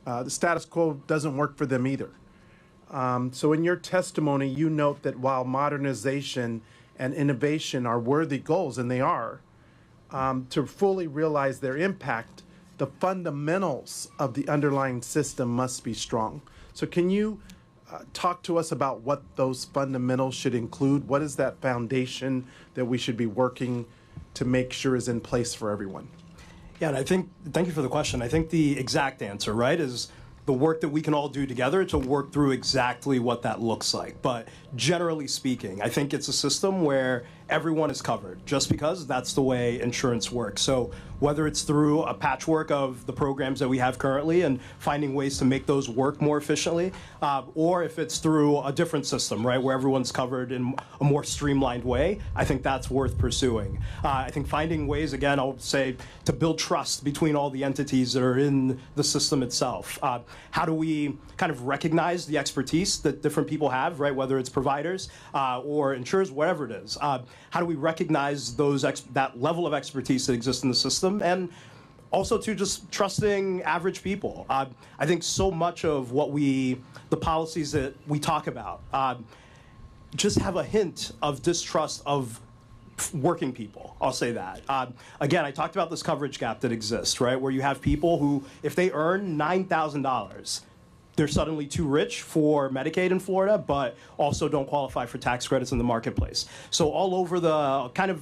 The status quo doesn't work for them either. So in your testimony, you note that while modernization and innovation are worthy goals, and they are, to fully realize their impact, the fundamentals of the underlying system must be strong. So can you talk to us about what those fundamentals should include? What is that foundation that we should be working to make sure is in place for everyone? Yeah, and I think, thank you for the question. I think the exact answer, right, is the work that we can all do together to work through exactly what that looks like. But generally speaking, I think it's a system where everyone is covered, just because that's the way insurance works. So whether it's through a patchwork of the programs that we have currently and finding ways to make those work more efficiently, or if it's through a different system, right, where everyone's covered in a more streamlined way, I think that's worth pursuing. I think finding ways, again, I'll say, to build trust between all the entities that are in the system itself. How do we kind of recognize the expertise that different people have, right, whether it's providers or insurers, whatever it is. How do we recognize that level of expertise that exists in the system, and also to just trusting average people? I think so much of the policies that we talk about just have a hint of distrust of working people. I'll say that. Again, I talked about this coverage gap that exists, right, where you have people who, if they earn $9,000, they're suddenly too rich for Medicaid in Florida, but also don't qualify for tax credits in the marketplace. So all over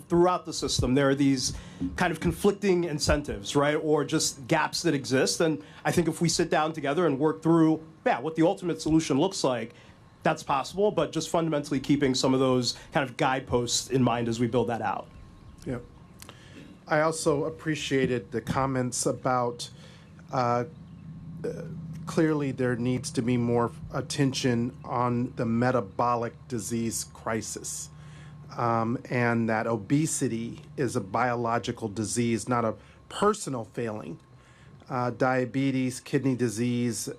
throughout the system, there are these kind of conflicting incentives, right, or just gaps that exist. And I think if we sit down together and work through, what the ultimate solution looks like, that's possible, but just fundamentally keeping some of those kind of guideposts in mind as we build that out. Yeah. I also appreciated the comments about clearly there needs to be more attention on the metabolic disease crisis, and that obesity is a biological disease, not a personal failing. Diabetes, kidney disease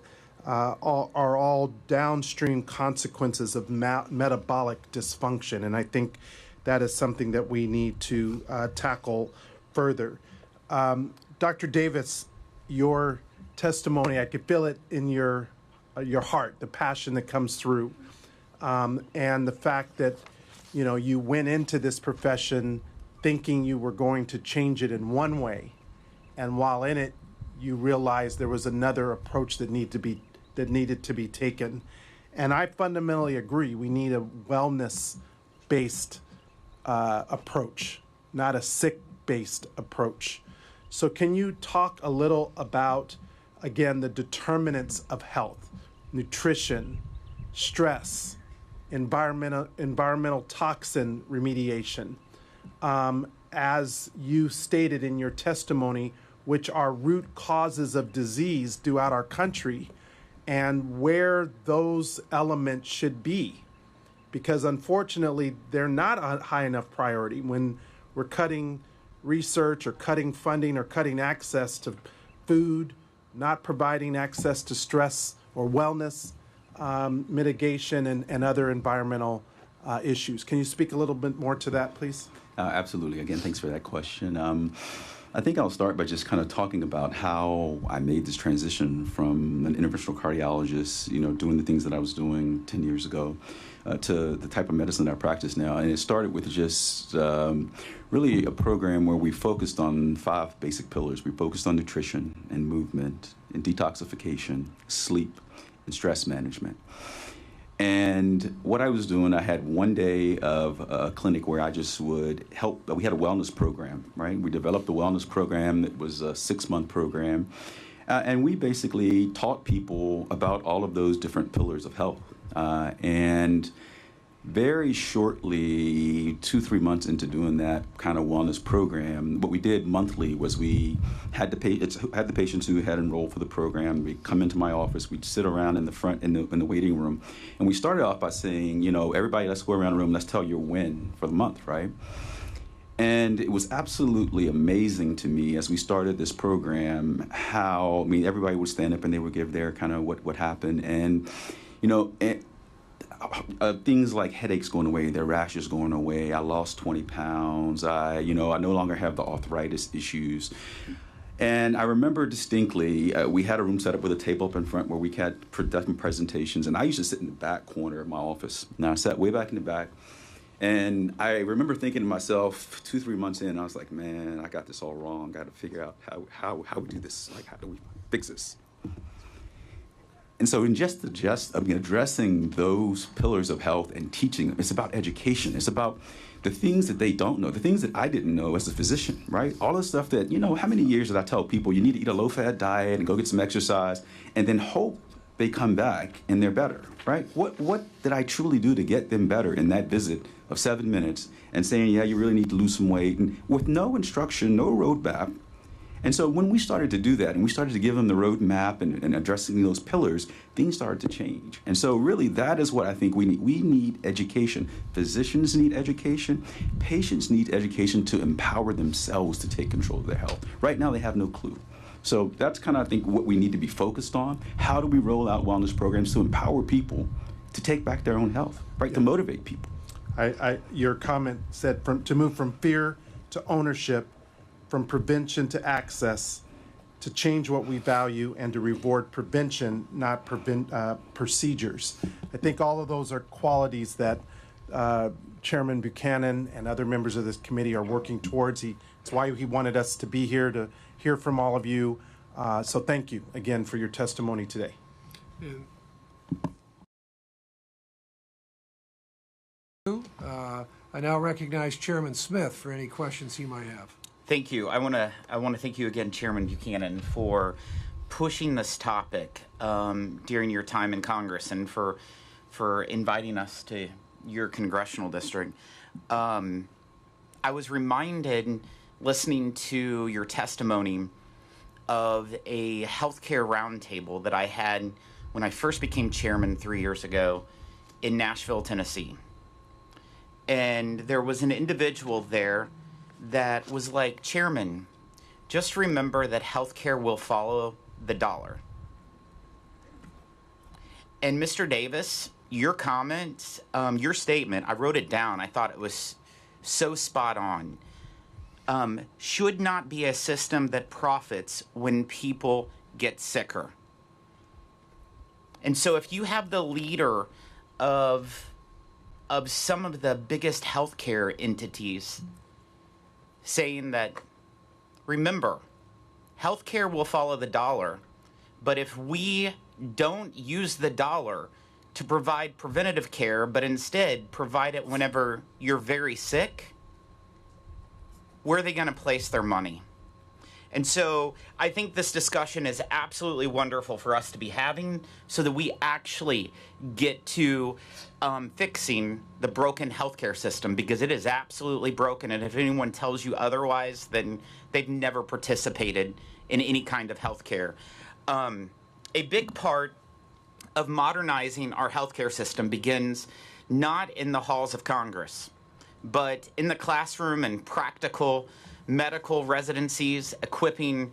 are all downstream consequences of metabolic dysfunction, and I think that is something that we need to tackle further. Dr. Davis, your testimony, I could feel it in your heart, the passion that comes through, and the fact that you went into this profession thinking you were going to change it in one way, and while in it, you realized there was another approach that needed to be taken. And I fundamentally agree. We need a wellness-based approach, not a sick-based approach. So can you talk a little about, again, the determinants of health, nutrition, stress, environmental toxin remediation, as you stated in your testimony, which are root causes of disease throughout our country, and where those elements should be? Because unfortunately, they're not a high enough priority when we're cutting research or cutting funding or cutting access to food, not providing access to stress or wellness mitigation and other environmental issues. Can you speak a little bit more to that, please? Absolutely. Again, thanks for that question. I think I'll start by just kind of talking about how I made this transition from an interventional cardiologist, doing the things that I was doing 10 years ago, to the type of medicine that I practice now. And it started with just really a program where we focused on 5 basic pillars. We focused on nutrition and movement and detoxification, sleep, and stress management. And what I was doing, I had one day of a clinic where I just would help. We had a wellness program, right? We developed a wellness program that was a 6-month program. And we basically taught people about all of those different pillars of health. And very shortly, 2-3 months into doing that kind of wellness program, what we did monthly was we had the patients who had enrolled for the program. We'd come into my office, we'd sit around in the front in the waiting room, and we started off by saying, everybody, let's go around the room, let's tell your win for the month, right? And it was absolutely amazing to me as we started this program how, everybody would stand up and they would give their kind of what happened. And, things like headaches going away, their rashes going away. I lost 20 pounds. I no longer have the arthritis issues. And I remember distinctly, we had a room set up with a table up in front where we had different presentations. And I used to sit in the back corner of my office. Now I sat way back in the back. And I remember thinking to myself, 2-3 months in, I was like, man, I got this all wrong. Got to figure out how we do this. Like, how do we fix this? And so in just addressing those pillars of health and teaching them, it's about education. It's about the things that they don't know, the things that I didn't know as a physician, right? All the stuff that, how many years did I tell people you need to eat a low-fat diet and go get some exercise and then hope they come back and they're better, right? What did I truly do to get them better in that visit of 7 minutes and saying, yeah, you really need to lose some weight, and with no instruction, no roadmap. And so when we started to do that and we started to give them the roadmap and addressing those pillars, things started to change. And so really that is what I think we need. We need education. Physicians need education. Patients need education to empower themselves to take control of their health. Right now they have no clue. So that's kind of, I think, what we need to be focused on. How do we roll out wellness programs to empower people to take back their own health, right? Yeah. To motivate people. Your comment said to move from fear to ownership, from prevention to access, to change what we value, and to reward prevention, not procedures. I think all of those are qualities that Chairman Buchanan and other members of this committee are working towards. It's why he wanted us to be here to hear from all of you. So thank you again for your testimony today. I now recognize Chairman Smith for any questions he might have. Thank you. I want to thank you again, Chairman Buchanan, for pushing this topic during your time in Congress and for inviting us to your congressional district. I was reminded, listening to your testimony, of a healthcare roundtable that I had when I first became chairman 3 years ago in Nashville, Tennessee. And there was an individual there that was like, Chairman, just remember that healthcare will follow the dollar. And Mr. Davis, your comment, your statement, I wrote it down. I thought it was so spot on. Should not be a system that profits when people get sicker. And so if you have the leader of some of the biggest healthcare entities saying that, remember, healthcare will follow the dollar, but if we don't use the dollar to provide preventative care, but instead provide it whenever you're very sick, where are they going to place their money? And so I think this discussion is absolutely wonderful for us to be having so that we actually get to fixing the broken healthcare system, because it is absolutely broken. And if anyone tells you otherwise, then they've never participated in any kind of healthcare. A big part of modernizing our healthcare system begins not in the halls of Congress, but in the classroom and practical medical residencies, equipping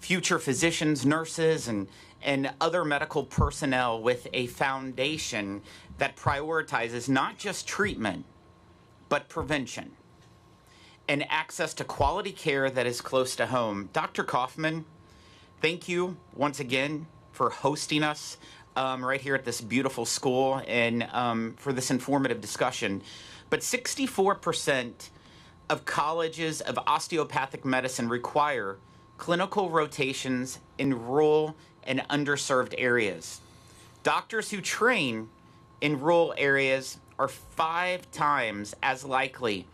future physicians, nurses, and other medical personnel with a foundation that prioritizes not just treatment, but prevention. and access to quality care that is close to home. Dr. Kauffman, thank you once again for hosting us right here at this beautiful school and for this informative discussion. But 64% of colleges of osteopathic medicine require clinical rotations in rural and underserved areas. Doctors who train in rural areas are 5 times as likely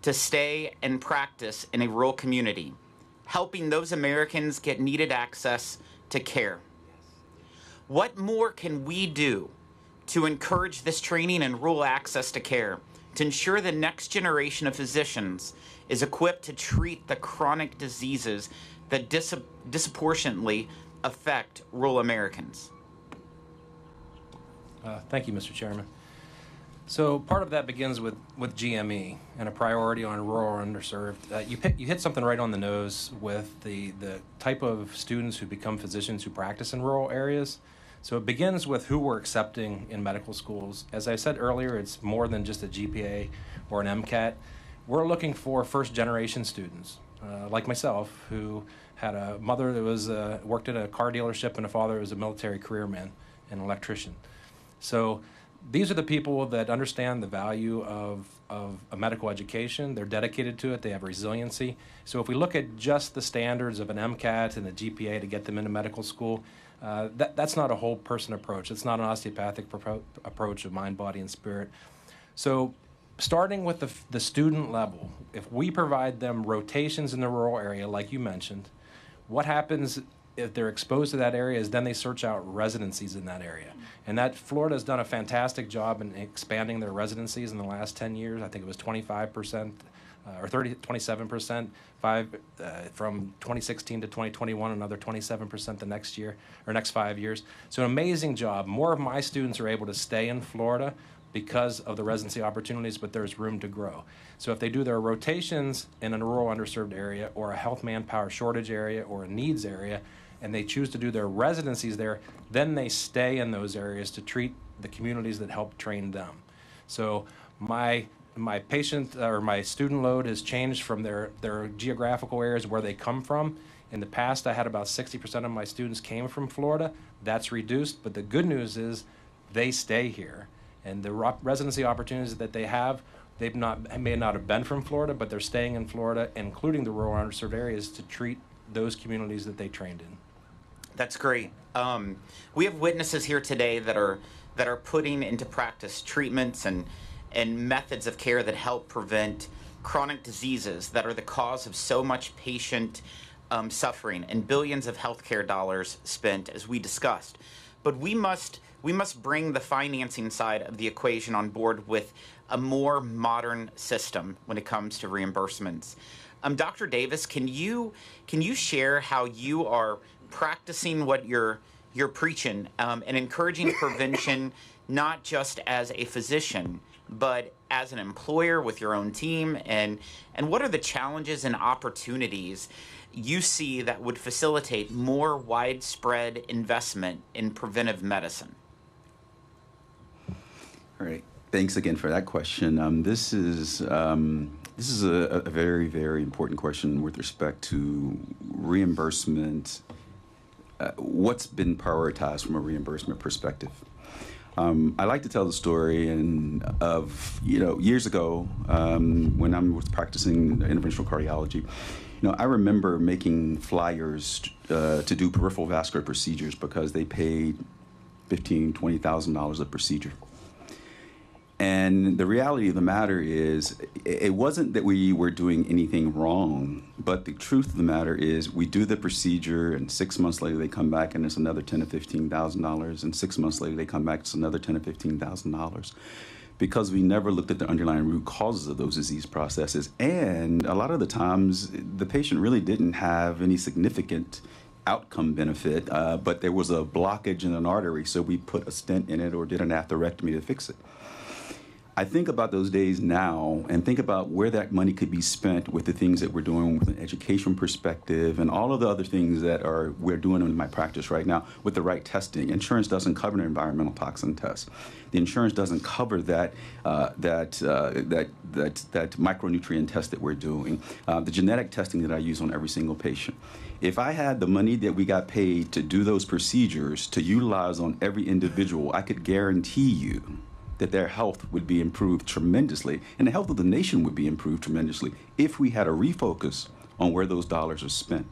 to stay and practice in a rural community, helping those Americans get needed access to care. What more can we do to encourage this training and rural access to care, to ensure the next generation of physicians is equipped to treat the chronic diseases that disproportionately affect rural Americans? Thank you, Mr. Chairman. So part of that begins with GME and a priority on rural or underserved. You hit something right on the nose with the type of students who become physicians who practice in rural areas. So it begins with who we're accepting in medical schools. As I said earlier, it's more than just a GPA or an MCAT. We're looking for first-generation students, like myself, who had a mother that was worked at a car dealership and a father who was a military careerman and electrician. So these are the people that understand the value of a medical education. They're dedicated to it. They have resiliency. So if we look at just the standards of an MCAT and a GPA to get them into medical school, that's not a whole person approach. It's not an osteopathic approach of mind, body, and spirit. So starting with the student level, if we provide them rotations in the rural area, like you mentioned, what happens if they're exposed to that area is then they search out residencies in that area. And that Florida's done a fantastic job in expanding their residencies in the last 10 years. I think it was 25% or 27% from 2016 to 2021, another 27% the next year or next 5 years. So an amazing job. More of my students are able to stay in Florida because of the residency opportunities, but there's room to grow. So if they do their rotations in a rural underserved area or a health manpower shortage area or a needs area, and they choose to do their residencies there, then they stay in those areas to treat the communities that help train them. So my patient or my student load has changed from their geographical areas where they come from. In the past, I had about 60% of my students came from Florida. That's reduced, but the good news is they stay here. And the residency opportunities that they have, may not have been from Florida, but they're staying in Florida, including the rural underserved areas, to treat those communities that they trained in. That's great. We have witnesses here today that are putting into practice treatments and methods of care that help prevent chronic diseases that are the cause of so much patient suffering and billions of healthcare dollars spent, as we discussed. But we must bring the financing side of the equation on board with a more modern system when it comes to reimbursements. Dr. Davis, can you share how you are practicing what you're preaching and encouraging prevention, not just as a physician, but as an employer with your own team, and what are the challenges and opportunities you see that would facilitate more widespread investment in preventive medicine? All right. Thanks again for that question. This is a very, very important question with respect to reimbursement. What's been prioritized from a reimbursement perspective? I like to tell the story of years ago when I was practicing interventional cardiology. I remember making flyers to do peripheral vascular procedures because they paid $15,000, $20,000 a procedure. And the reality of the matter is, it wasn't that we were doing anything wrong, but the truth of the matter is we do the procedure and 6 months later they come back and it's another $10,000 to $15,000, and 6 months later they come back, it's another $10,000 to $15,000. Because we never looked at the underlying root causes of those disease processes. And a lot of the times, the patient really didn't have any significant outcome benefit, but there was a blockage in an artery, so we put a stent in it or did an atherectomy to fix it. I think about those days now and think about where that money could be spent with the things that we're doing with an education perspective and all of the other things that we're doing in my practice right now with the right testing. Insurance doesn't cover an environmental toxin test. The insurance doesn't cover that micronutrient test that we're doing, the genetic testing that I use on every single patient. If I had the money that we got paid to do those procedures to utilize on every individual, I could guarantee you that their health would be improved tremendously, and the health of the nation would be improved tremendously if we had a refocus on where those dollars are spent.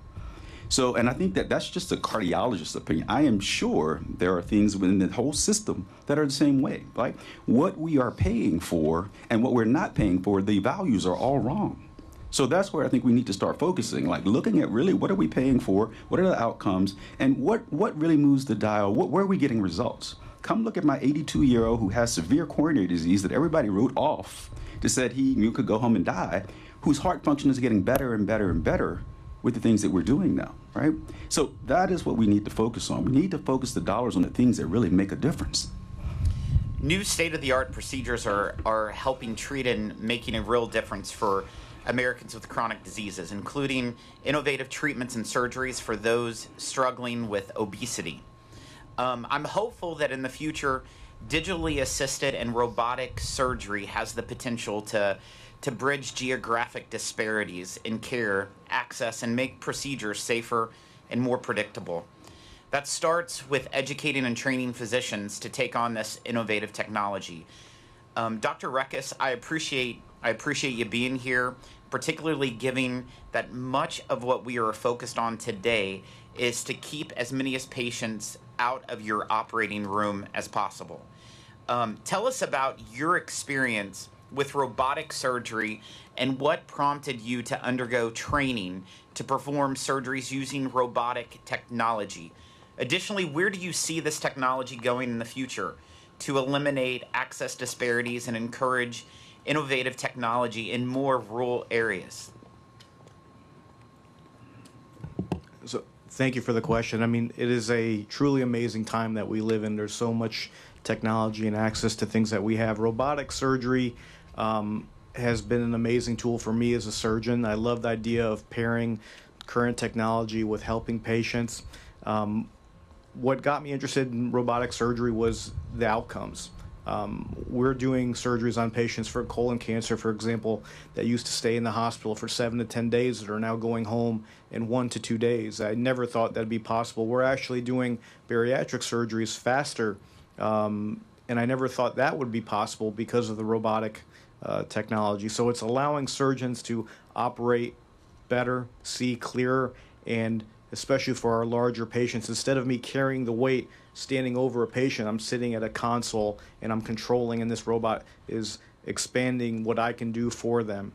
So, and I think that that's just a cardiologist's opinion. I am sure there are things within the whole system that are the same way. Like what we are paying for and what we're not paying for, the values are all wrong. So that's where I think we need to start focusing, like looking at really what are we paying for, what are the outcomes, and what really moves the dial, where are we getting results? Come look at my 82-year-old who has severe coronary disease that everybody wrote off that said you could go home and die, whose heart function is getting better and better and better with the things that we're doing now, right? So that is what we need to focus on. We need to focus the dollars on the things that really make a difference. New state-of-the-art procedures are helping treat and making a real difference for Americans with chronic diseases, including innovative treatments and surgeries for those struggling with obesity. I'm hopeful that in the future, digitally assisted and robotic surgery has the potential to bridge geographic disparities in care, access, and make procedures safer and more predictable. That starts with educating and training physicians to take on this innovative technology. Dr. Rekkas, I appreciate you being here, particularly given that much of what we are focused on today is to keep as many as patients out of your operating room as possible. Tell us about your experience with robotic surgery and what prompted you to undergo training to perform surgeries using robotic technology. Additionally, where do you see this technology going in the future to eliminate access disparities and encourage innovative technology in more rural areas? So, thank you for the question. I mean, it is a truly amazing time that we live in. There's so much technology and access to things that we have. Robotic surgery has been an amazing tool for me as a surgeon. I love the idea of pairing current technology with helping patients. What got me interested in robotic surgery was the outcomes. We're doing surgeries on patients for colon cancer, for example, that used to stay in the hospital for 7 to 10 days that are now going home in 1 to 2 days. I never thought that'd be possible. We're actually doing bariatric surgeries faster, and I never thought that would be possible because of the robotic technology. So it's allowing surgeons to operate better, see clearer, and especially for our larger patients, instead of me carrying the weight standing over a patient, I'm sitting at a console and I'm controlling, and this robot is expanding what I can do for them.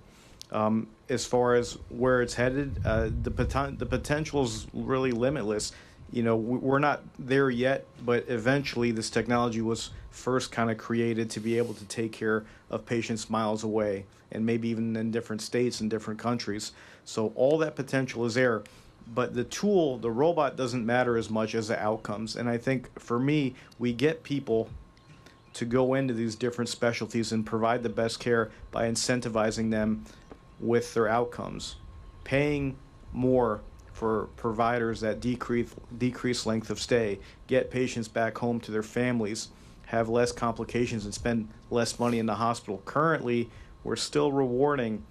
As far as where it's headed, the potential is really limitless. You know, we're not there yet, but eventually this technology was first kind of created to be able to take care of patients miles away, and maybe even in different states and different countries. So all that potential is there. But the tool, the robot, doesn't matter as much as the outcomes. And I think for me, we get people to go into these different specialties and provide the best care by incentivizing them with their outcomes. Paying more for providers that decrease length of stay, get patients back home to their families, have less complications, and spend less money in the hospital. Currently, we're still rewarding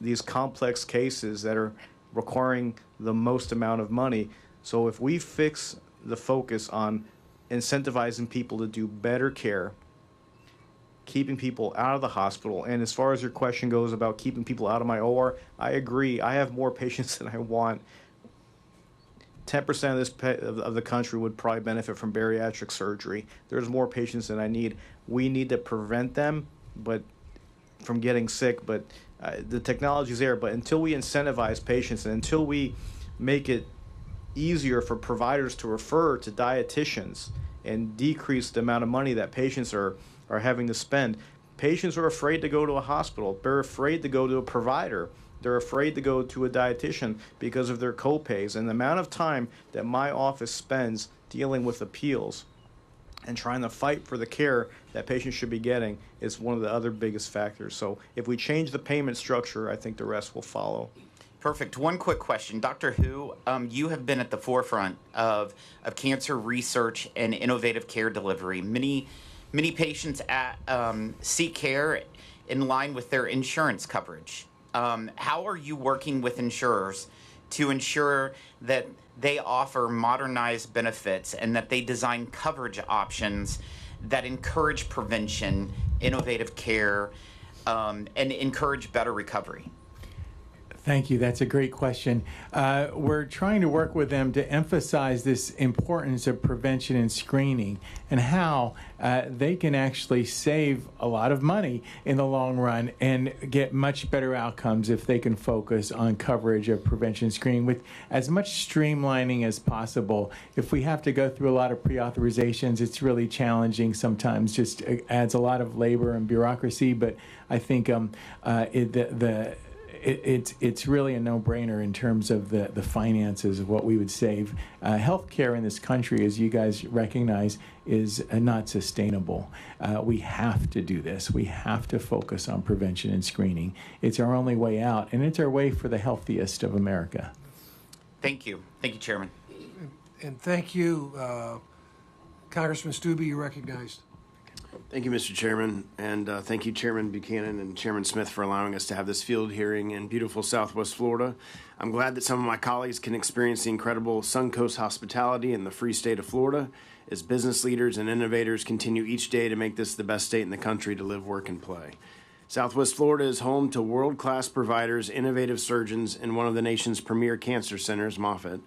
these complex cases that are requiring the most amount of money. So if we fix the focus on incentivizing people to do better care, keeping people out of the hospital, and as far as your question goes about keeping people out of my OR, I agree. I have more patients than I want. 10% of the country would probably benefit from bariatric surgery. There's more patients than I need. We need to prevent them, but from getting sick, but the technology's there. But until we incentivize patients and until we make it easier for providers to refer to dietitians and decrease the amount of money that patients are having to spend, patients are afraid to go to a hospital. They're afraid to go to a provider. They're afraid to go to a dietitian because of their copays. And the amount of time that my office spends dealing with appeals and trying to fight for the care that patients should be getting is one of the other biggest factors. So if we change the payment structure, I think the rest will follow. Perfect. One quick question. Dr. Hu, you have been at the forefront of cancer research and innovative care delivery. Many patients seek care in line with their insurance coverage. How are you working with insurers to ensure that they offer modernized benefits and that they design coverage options that encourage prevention, innovative care, and encourage better recovery? Thank you. That's a great question. We're trying to work with them to emphasize this importance of prevention and screening and how they can actually save a lot of money in the long run and get much better outcomes if they can focus on coverage of prevention screening with as much streamlining as possible. If we have to go through a lot of pre-authorizations, it's really challenging sometimes, just adds a lot of labor and bureaucracy, but I think it's really a no-brainer in terms of the finances of what we would save. Healthcare in this country, as you guys recognize, is not sustainable. We have to do this. We have to focus on prevention and screening. It's our only way out, and it's our way for the healthiest of America. Thank you. Thank you, Chairman. And thank you, Congressman Stubbe, you're recognized. Thank you, Mr. Chairman, and thank you, Chairman Buchanan and Chairman Smith, for allowing us to have this field hearing in beautiful Southwest Florida. I'm glad that some of my colleagues can experience the incredible Suncoast hospitality in the free state of Florida as business leaders and innovators continue each day to make this the best state in the country to live, work, and play. Southwest Florida is home to world-class providers, innovative surgeons, and one of the nation's premier cancer centers, Moffitt,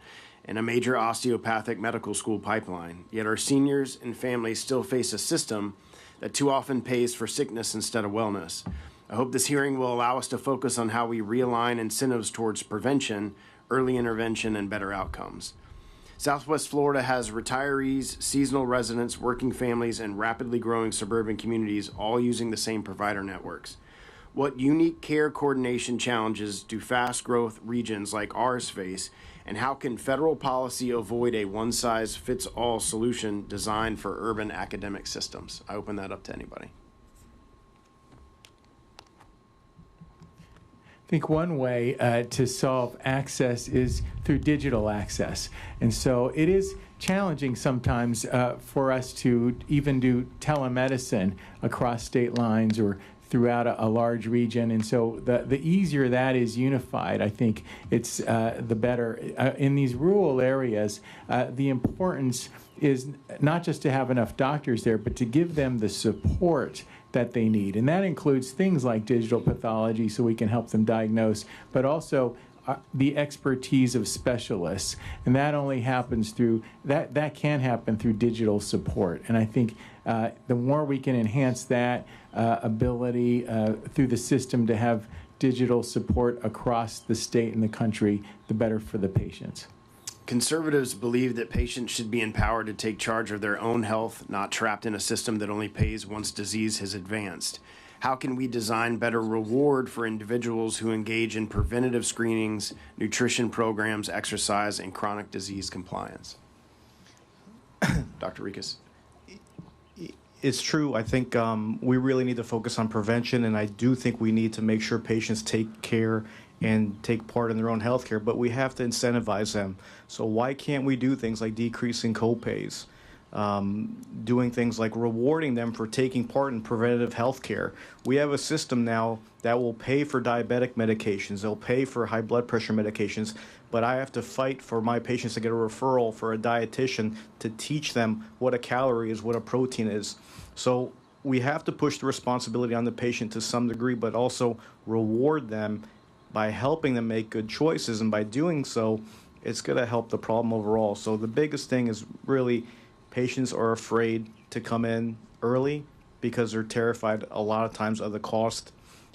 and a major osteopathic medical school pipeline. Yet our seniors and families still face a system that too often pays for sickness instead of wellness. I hope this hearing will allow us to focus on how we realign incentives towards prevention, early intervention, and better outcomes. Southwest Florida has retirees, seasonal residents, working families, and rapidly growing suburban communities all using the same provider networks. What unique care coordination challenges do fast growth regions like ours face, and how can federal policy avoid a one-size-fits-all solution designed for urban academic systems? I open that up to anybody. I think one way to solve access is through digital access. And so it is challenging sometimes for us to even do telemedicine across state lines or throughout a large region. And so the easier that is unified, I think it's the better. In these rural areas, the importance is not just to have enough doctors there, but to give them the support that they need. And that includes things like digital pathology so we can help them diagnose, but also the expertise of specialists. And that only happens through, that can happen through digital support. And I think the more we can enhance that ability through the system to have digital support across the state and the country, the better for the patients. Conservatives believe that patients should be empowered to take charge of their own health, not trapped in a system that only pays once disease has advanced. How can we design better reward for individuals who engage in preventative screenings, nutrition programs, exercise, and chronic disease compliance? Dr. Rekkas. It's true. I think we really need to focus on prevention, and I do think we need to make sure patients take care and take part in their own health care, but we have to incentivize them. So why can't we do things like decreasing copays, doing things like rewarding them for taking part in preventative health care? We have a system now that will pay for diabetic medications, they'll pay for high blood pressure medications, but I have to fight for my patients to get a referral for a dietitian to teach them what a calorie is, what a protein is. So we have to push the responsibility on the patient to some degree, but also reward them by helping them make good choices, and by doing so, it's going to help the problem overall. So the biggest thing is really patients are afraid to come in early because they're terrified a lot of times of the cost.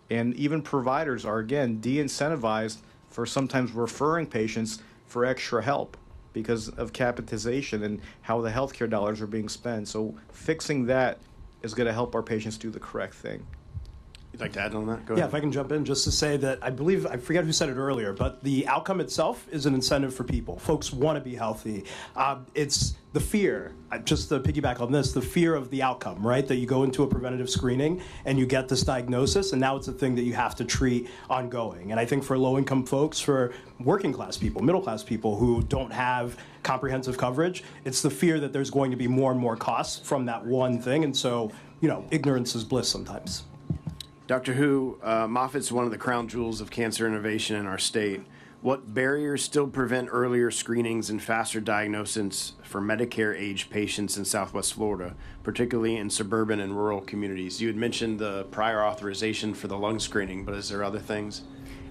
And even providers are, again, de-incentivized for sometimes referring patients for extra help because of capitalization and how the healthcare dollars are being spent. So fixing that is going to help our patients do the correct thing. You'd like to add on that? Go Yeah, ahead. if I can jump in just to say that I believe, I forget who said it earlier, but the outcome itself is an incentive for people. Folks want to be healthy. It's the fear, just to piggyback on this, the fear of the outcome, right? That you go into a preventative screening and you get this diagnosis, and now it's a thing that you have to treat ongoing. And I think for low-income folks, for working class people, middle class people who don't have comprehensive coverage, it's the fear that there's going to be more and more costs from that one thing. And so, ignorance is bliss sometimes. Dr. Hu, Moffitt's one of the crown jewels of cancer innovation in our state. What barriers still prevent earlier screenings and faster diagnosis for Medicare-age patients in Southwest Florida, particularly in suburban and rural communities? You had mentioned the prior authorization for the lung screening, but is there other things?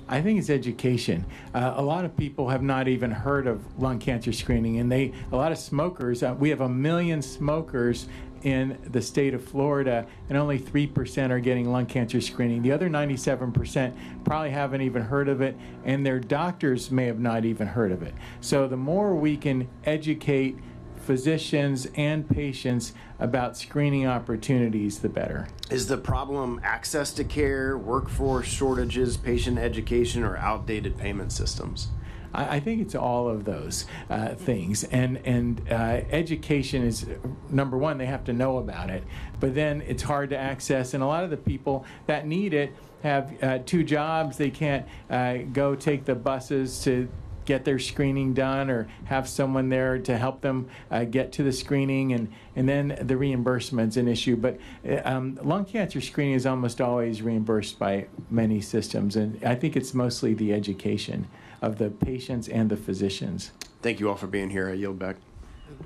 I think it's education. A lot of people have not even heard of lung cancer screening, and a lot of smokers, we have 1 million smokers in the state of Florida, and only 3% are getting lung cancer screening. The other 97% probably haven't even heard of it, and their doctors may have not even heard of it. So the more we can educate physicians and patients about screening opportunities, the better. Is the problem access to care, workforce shortages, patient education, or outdated payment systems? I think it's all of those things, and education is number one. They have to know about it, but then it's hard to access, and a lot of the people that need it have 2 jobs. They can't go take the buses to get their screening done, or have someone there to help them get to the screening, and then the reimbursement's an issue. But lung cancer screening is almost always reimbursed by many systems, and I think it's mostly the education of the patients and the physicians. Thank you all for being here. I yield back.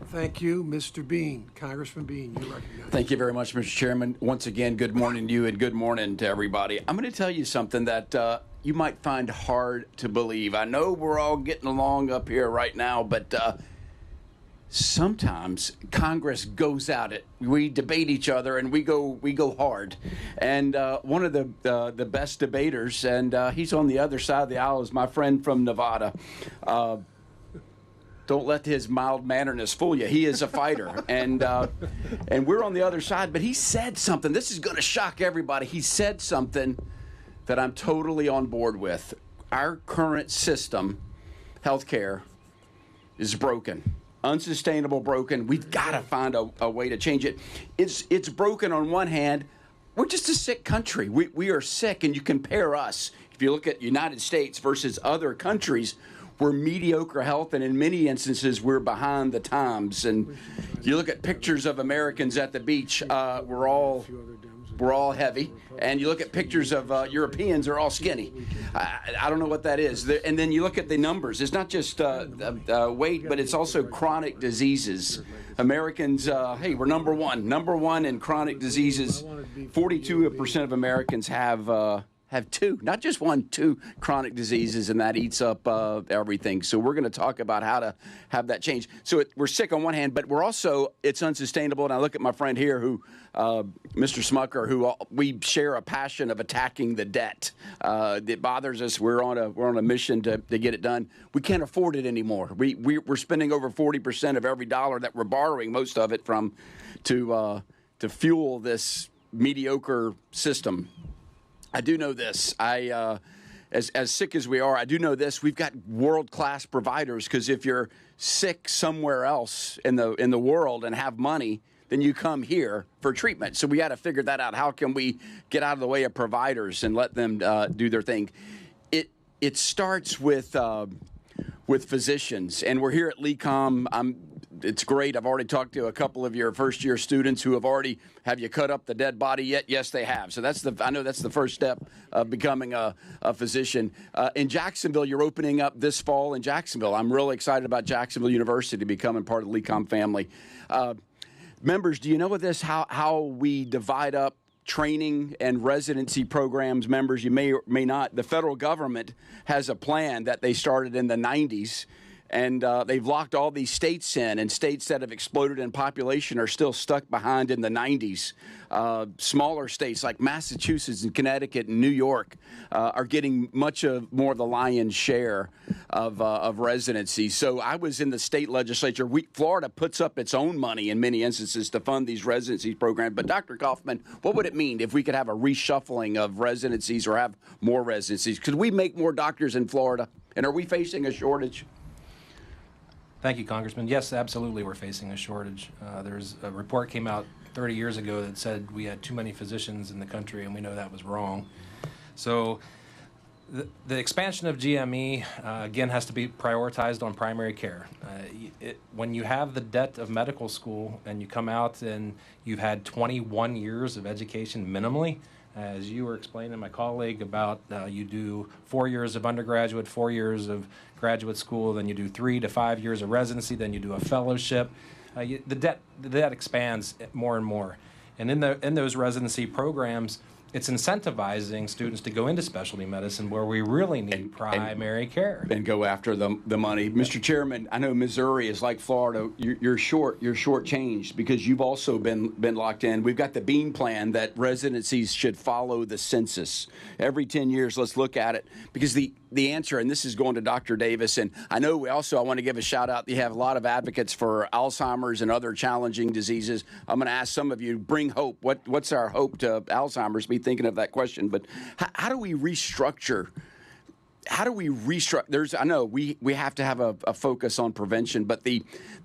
Thank you, Mr. Bean. Congressman Bean, you recognize. Thank you very much, Mr. Chairman. Once again, good morning to you and good morning to everybody. I'm going to tell you something that you might find hard to believe. I know we're all getting along up here right now, but sometimes Congress goes at it. We debate each other, and we go hard. And one of the best debaters, and he's on the other side of the aisle, is my friend from Nevada. Don't let his mild mannerness fool you. He is a fighter, and we're on the other side. But he said something. This is going to shock everybody. He said something that I'm totally on board with. Our current system, healthcare, is broken. Unsustainable, broken. We've got to find a way to change it. It's broken on one hand. We're just a sick country. We are sick, and you compare us. If you look at United States versus other countries, we're mediocre health, and in many instances, we're behind the times. And you look at pictures of Americans at the beach, we're all heavy. And you look at pictures of Europeans, they're all skinny. I don't know what that is. And then you look at the numbers. It's not just weight, but it's also chronic diseases. Americans, hey, we're number one in chronic diseases. 42% of Americans have 2, not just 1, 2 chronic diseases, and that eats up everything. So we're going to talk about how to have that change. So we're sick on one hand, but we're also, it's unsustainable. And I look at my friend here who, Mr. Smucker, who we share a passion of attacking the debt. It bothers us. We're on a mission to get it done. We can't afford it anymore. We're spending over 40% of every dollar that we're borrowing, most of it from, to fuel this mediocre system. I do know this. As sick as we are, I do know this. We've got world-class providers, because if you're sick somewhere else in the world and have money, then you come here for treatment. So we got to figure that out. How can we get out of the way of providers and let them do their thing? It starts with physicians, and we're here at LECOM. It's great. I've already talked to a couple of your first-year students who have you cut up the dead body yet? Yes, they have. So I know that's the first step of becoming a physician. In Jacksonville, you're opening up this fall in Jacksonville. I'm really excited about Jacksonville University becoming part of the LECOM family. Members, do you know this, how we divide up training and residency programs? Members, you may or may not. The federal government has a plan that they started in the 90s. And they've locked all these states in, and states that have exploded in population are still stuck behind in the 90s. Smaller states like Massachusetts and Connecticut and New York are getting more of the lion's share of residency. So I was in the state legislature. Florida puts up its own money in many instances to fund these residency programs. But Dr. Kauffman, what would it mean if we could have a reshuffling of residencies or have more residencies? Could we make more doctors in Florida? And are we facing a shortage? Thank you, Congressman. Yes, absolutely, we're facing a shortage. There's a report came out 30 years ago that said we had too many physicians in the country, and we know that was wrong. So the expansion of GME, again, has to be prioritized on primary care. When you have the debt of medical school and you come out and you've had 21 years of education minimally, as you were explaining, my colleague, about you do 4 years of undergraduate, 4 years of graduate school, then you do 3 to 5 years of residency, then you do a fellowship. The debt expands more and more. And in those residency programs, it's incentivizing students to go into specialty medicine where we really need primary care. And go after the money. Mr. Chairman, I know Missouri is like Florida. You're shortchanged because you've also been locked in. We've got the Bean plan that residencies should follow the census. Every 10 years, let's look at it. Because the answer, and this is going to Dr. Davis, and I know I want to give a shout out. You have a lot of advocates for Alzheimer's and other challenging diseases. I'm going to ask some of you, bring hope. What's our hope to Alzheimer's? Be thinking of that question. But how do we restructure? I know we have to have a focus on prevention, but the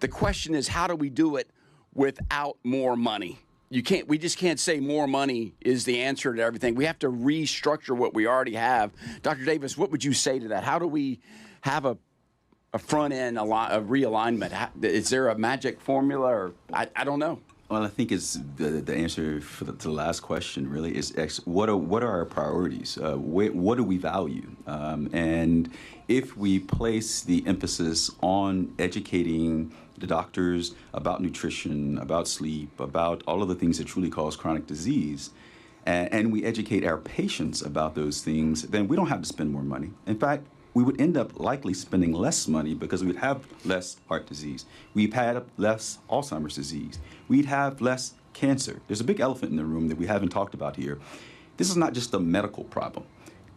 question is, how do we do it without more money? We just can't say more money is the answer to everything. We have to restructure what we already have. Dr. Davis, what would you say to that? How do we have a front end, a realignment? Is there a magic formula, or I don't know? Well, I think it's the answer to the last question really is what are our priorities? What do we value? And if we place the emphasis on educating the doctors about nutrition, about sleep, about all of the things that truly cause chronic disease, and we educate our patients about those things, then we don't have to spend more money. In fact, we would end up likely spending less money because we'd have less heart disease. We'd have less Alzheimer's disease. We'd have less cancer. There's a big elephant in the room that we haven't talked about here. This is not just a medical problem.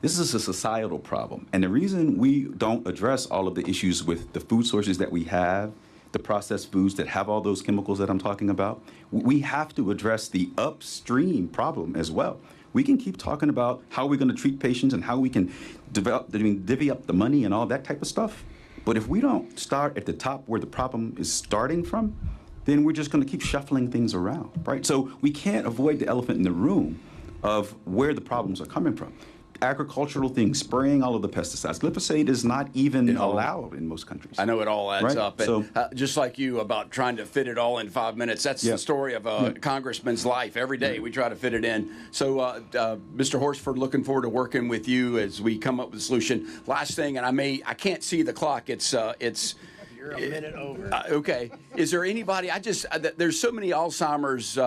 This is a societal problem. And the reason we don't address all of the issues with the food sources that we have, the processed foods that have all those chemicals that I'm talking about, we have to address the upstream problem as well. We can keep talking about how we're going to treat patients and how we can divvy up the money and all that type of stuff. But if we don't start at the top where the problem is starting from, then we're just going to keep shuffling things around, right? So we can't avoid the elephant in the room of where the problems are coming from. Agricultural things, spraying all of the pesticides. Glyphosate is not even allowed in most countries. I know it all adds right? up. And so, just like you about trying to fit it all in 5 minutes, that's the story of a congressman's life. Every day we try to fit it in. So, Mr. Horsford, looking forward to working with you as we come up with a solution. Last thing, and I can't see the clock. You're a minute over. Okay. Is there anybody? There's so many Alzheimer's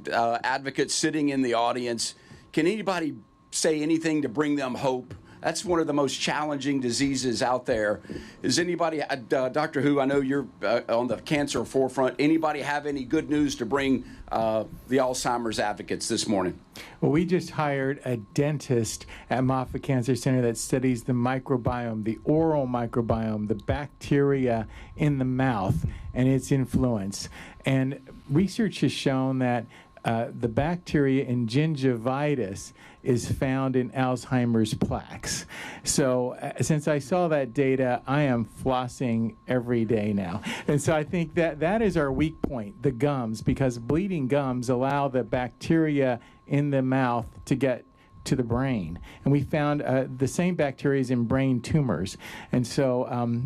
advocates sitting in the audience. Can anybody say anything to bring them hope? That's one of the most challenging diseases out there. Is anybody, Dr. Who, I know you're on the cancer forefront. Anybody have any good news to bring the Alzheimer's advocates this morning? Well, we just hired a dentist at Moffitt Cancer Center that studies the microbiome, the oral microbiome, the bacteria in the mouth and its influence. And research has shown that the bacteria in gingivitis is found in Alzheimer's plaques. So since I saw that data, I am flossing every day now. And so I think that is our weak point, the gums, because bleeding gums allow the bacteria in the mouth to get to the brain. And we found the same bacteria in brain tumors. And so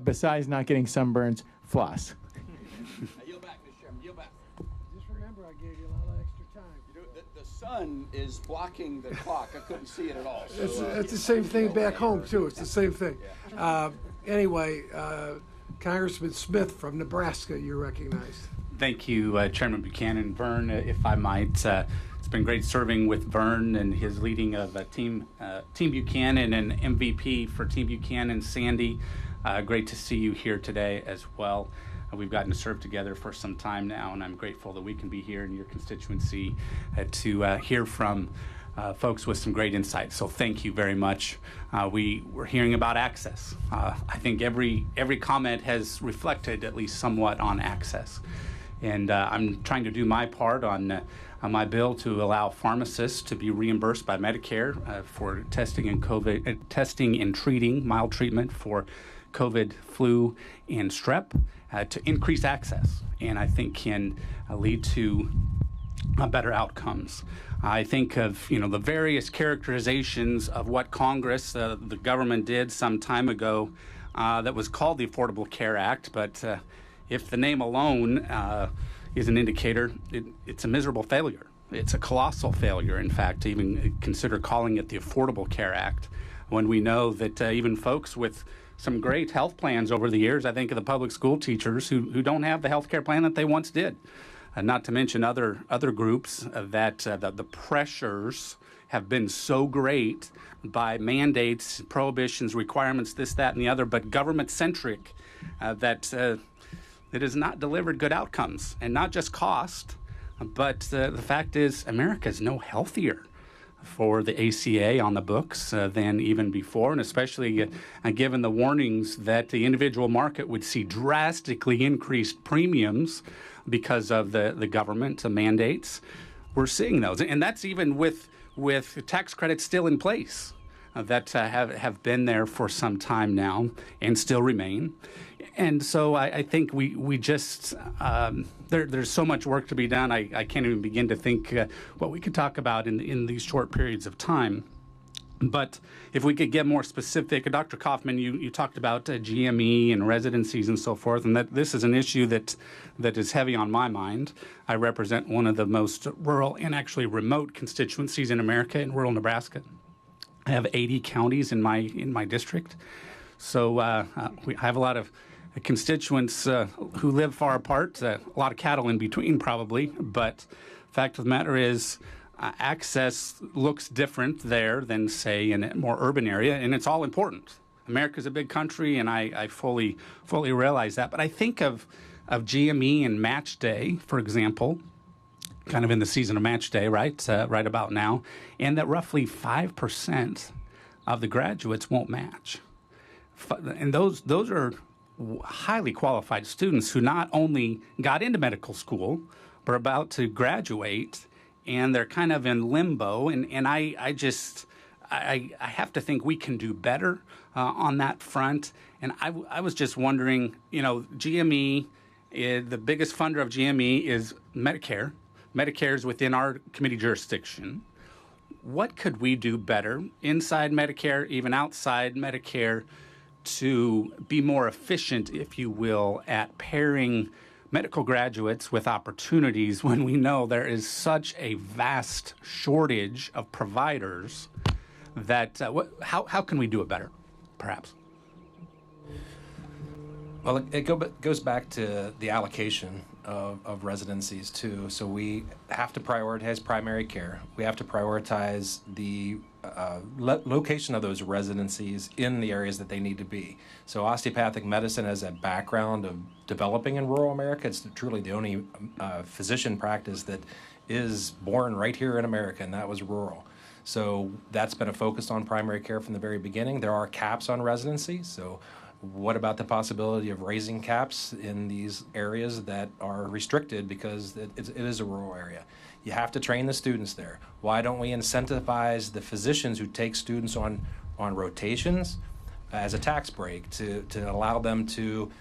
besides not getting sunburns, floss. The sun is blocking the clock. I couldn't see it at all. So, it's the same thing back home, too. It's the same thing. Anyway, Congressman Smith from Nebraska, you're recognized. Thank you, Chairman Buchanan. Vern, if I might, it's been great serving with Vern and his leading of Team Buchanan and MVP for Team Buchanan, Sandy. Great to see you here today as well. We've gotten to serve together for some time now, and I'm grateful that we can be here in your constituency to hear from folks with some great insights. So thank you very much. We're hearing about access. I think every comment has reflected at least somewhat on access. And I'm trying to do my part on my bill to allow pharmacists to be reimbursed by Medicare for testing and treating mild treatment for COVID, flu, and strep to increase access, and I think can lead to better outcomes. I think of the various characterizations of what Congress, the government did some time ago that was called the Affordable Care Act, but if the name alone is an indicator, it's a miserable failure. It's a colossal failure, in fact, to even consider calling it the Affordable Care Act, when we know that even folks with some great health plans over the years, I think of the public school teachers who don't have the health care plan that they once did. Not to mention other groups that the pressures have been so great by mandates, prohibitions, requirements, this, that, and the other, but government-centric, that it has not delivered good outcomes, and not just cost, but the fact is America is no healthier for the ACA on the books than even before, and especially given the warnings that the individual market would see drastically increased premiums because of the government mandates. We're seeing those, and that's even with tax credits still in place that have been there for some time now and still remain. And so I think we just, there's so much work to be done. I can't even begin to think what we could talk about in these short periods of time. But if we could get more specific, Dr. Kauffman, you talked about GME and residencies and so forth, and that this is an issue that is heavy on my mind. I represent one of the most rural and actually remote constituencies in America, in rural Nebraska. I have 80 counties in my district, so I have a lot of constituents who live far apart, a lot of cattle in between probably, but fact of the matter is access looks different there than, say, in a more urban area, and it's all important. America's a big country, and I fully realize that, but I think of GME and Match Day, for example, kind of in the season of Match Day, right about now, and that roughly 5% of the graduates won't match. And those are highly qualified students who not only got into medical school, but are about to graduate, and they're kind of in limbo. And I have to think we can do better on that front. And I was just wondering, GME, the biggest funder of GME is Medicare. Medicare is within our committee jurisdiction. What could we do better inside Medicare, even outside Medicare, to be more efficient, if you will, at pairing medical graduates with opportunities when we know there is such a vast shortage of providers that how can we do it better, perhaps? Well, it goes back to the allocation of residencies, too. So we have to prioritize primary care. We have to prioritize the location of those residencies in the areas that they need to be. So osteopathic medicine has a background of developing in rural America. It's truly the only physician practice that is born right here in America, and that was rural. So that's been a focus on primary care from the very beginning. There are caps on residency, so what about the possibility of raising caps in these areas that are restricted because it is a rural area? You have to train the students there. Why don't we incentivize the physicians who take students on rotations as a tax break to allow them to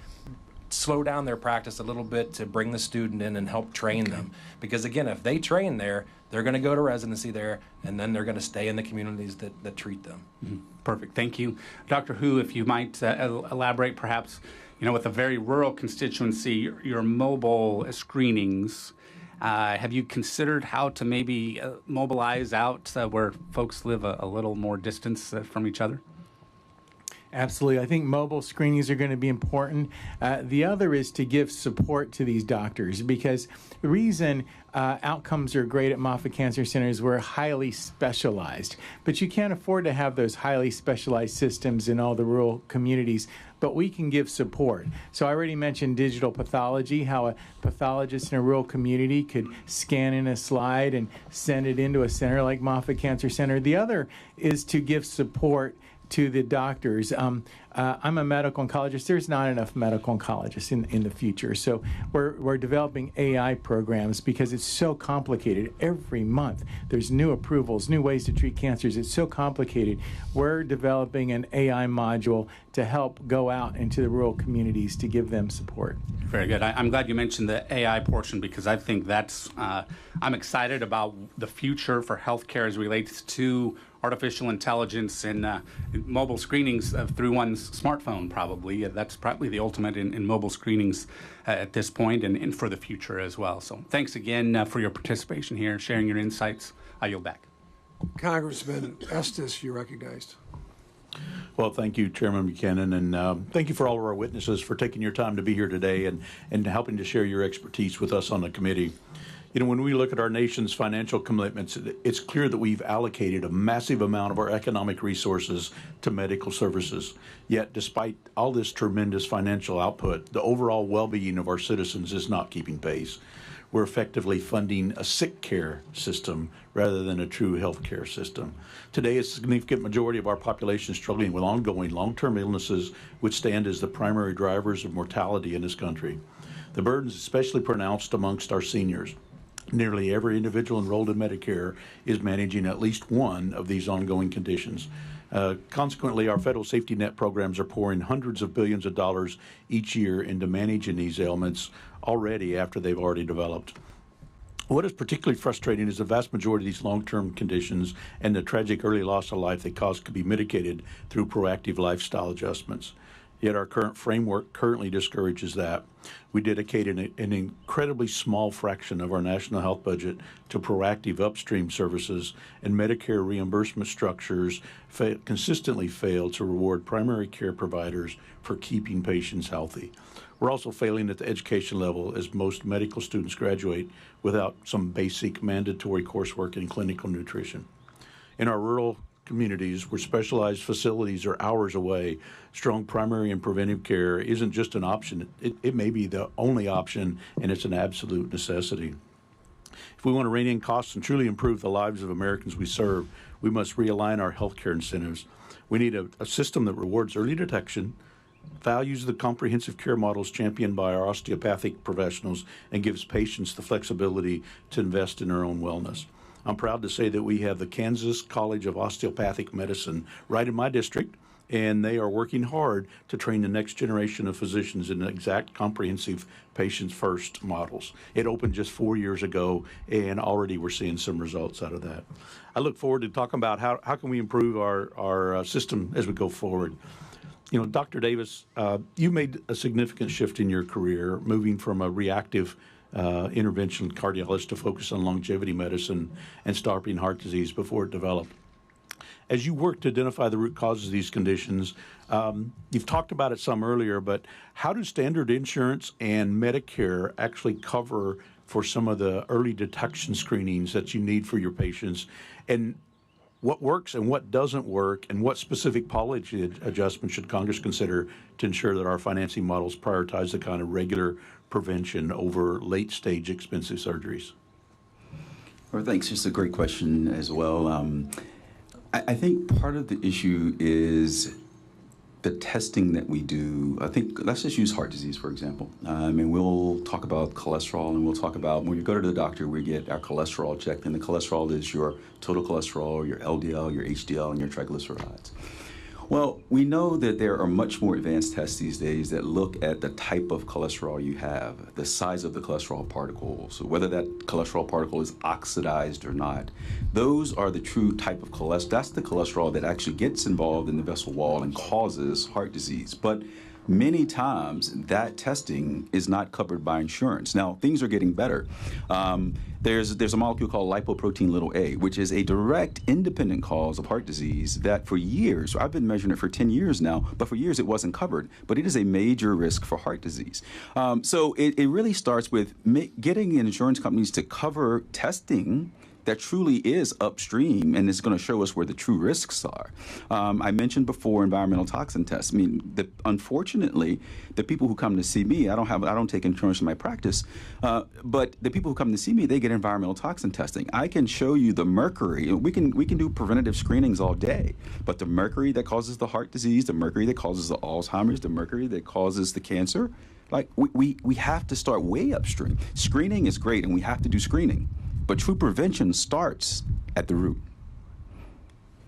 slow down their practice a little bit to bring the student in and help train them? Because again, if they train there, they're going to go to residency there, and then they're going to stay in the communities that treat them. Mm-hmm. Perfect. Thank you. Dr. Hu, if you might elaborate perhaps, with a very rural constituency, your mobile screenings, have you considered how to maybe mobilize out where folks live a little more distance from each other? Absolutely. I think mobile screenings are going to be important. The other is to give support to these doctors, because the reason outcomes are great at Moffitt Cancer Center is we're highly specialized. But you can't afford to have those highly specialized systems in all the rural communities but we can give support. So I already mentioned digital pathology, how a pathologist in a rural community could scan in a slide and send it into a center like Moffitt Cancer Center. The other is to give support to the doctors. I'm a medical oncologist. There's not enough medical oncologists in the future. So we're developing AI programs because it's so complicated. Every month there's new approvals, new ways to treat cancers. It's so complicated. We're developing an AI module to help go out into the rural communities to give them support. Very good. I'm glad you mentioned the AI portion because I think that's, I'm excited about the future for healthcare as relates to artificial intelligence and mobile screenings through one's smartphone, probably. That's probably the ultimate in mobile screenings at this point and for the future as well. So thanks again for your participation here, sharing your insights. I yield back. Congressman Estes, you're recognized. Well, thank you, Chairman Buchanan, and thank you for all of our witnesses for taking your time to be here today and helping to share your expertise with us on the committee. You know, when we look at our nation's financial commitments, it's clear that we've allocated a massive amount of our economic resources to medical services. Yet, despite all this tremendous financial output, the overall well-being of our citizens is not keeping pace. We're effectively funding a sick care system rather than a true health care system. Today, a significant majority of our population is struggling with ongoing long-term illnesses, which stand as the primary drivers of mortality in this country. The burden is especially pronounced amongst our seniors. Nearly every individual enrolled in Medicare is managing at least one of these ongoing conditions. Consequently, our federal safety net programs are pouring hundreds of billions of dollars each year into managing these ailments already after they've already developed. What is particularly frustrating is the vast majority of these long-term conditions and the tragic early loss of life they cause could be mitigated through proactive lifestyle adjustments. Yet our current framework currently discourages that. We dedicate an incredibly small fraction of our national health budget to proactive upstream services, and Medicare reimbursement structures consistently fail to reward primary care providers for keeping patients healthy. We're also failing at the education level, as most medical students graduate without some basic mandatory coursework in clinical nutrition. In our rural communities where specialized facilities are hours away, strong primary and preventive care isn't just an option. It may be the only option, and it's an absolute necessity. If we want to rein in costs and truly improve the lives of Americans we serve, we must realign our healthcare incentives. We need a system that rewards early detection, values the comprehensive care models championed by our osteopathic professionals, and gives patients the flexibility to invest in their own wellness. I'm proud to say that we have the Kansas College of Osteopathic Medicine right in my district, and they are working hard to train the next generation of physicians in exact comprehensive patients first models. It opened just 4 years ago, and already we're seeing some results out of that. I look forward to talking about how can we improve our system as we go forward. You know, Dr. Davis, you made a significant shift in your career, moving from a reactive intervention cardiologist to focus on longevity medicine and stopping heart disease before it developed. As you work to identify the root causes of these conditions, you've talked about it some earlier, but how do standard insurance and Medicare actually cover for some of the early detection screenings that you need for your patients? And what works and what doesn't work, and what specific policy adjustments should Congress consider to ensure that our financing models prioritize the kind of regular prevention over late-stage expensive surgeries? Well, thanks. Just a great question as well. I think part of the issue is the testing that we do. I think, let's just use heart disease, for example. And we'll talk about cholesterol, and we'll talk about when you go to the doctor, we get our cholesterol checked, and the cholesterol is your total cholesterol, your LDL, your HDL, and your triglycerides. Well, we know that there are much more advanced tests these days that look at the type of cholesterol you have, the size of the cholesterol particle, so whether that cholesterol particle is oxidized or not. Those are the true type of cholesterol. That's the cholesterol that actually gets involved in the vessel wall and causes heart disease. But many times that testing is not covered by insurance. Now, things are getting better. There's a molecule called lipoprotein a, which is a direct independent cause of heart disease that for years, I've been measuring it for 10 years now, but for years it wasn't covered. But it is a major risk for heart disease. So it really starts with getting insurance companies to cover testing that truly is upstream and is going to show us where the true risks are. I mentioned before environmental toxin tests. I mean, unfortunately, the people who come to see me, I don't take insurance in my practice, but the people who come to see me, they get environmental toxin testing. I can show you the mercury. We can do preventative screenings all day, but the mercury that causes the heart disease, the mercury that causes the Alzheimer's, the mercury that causes the cancer, like we have to start way upstream. Screening is great, and we have to do screening, but true prevention starts at the root.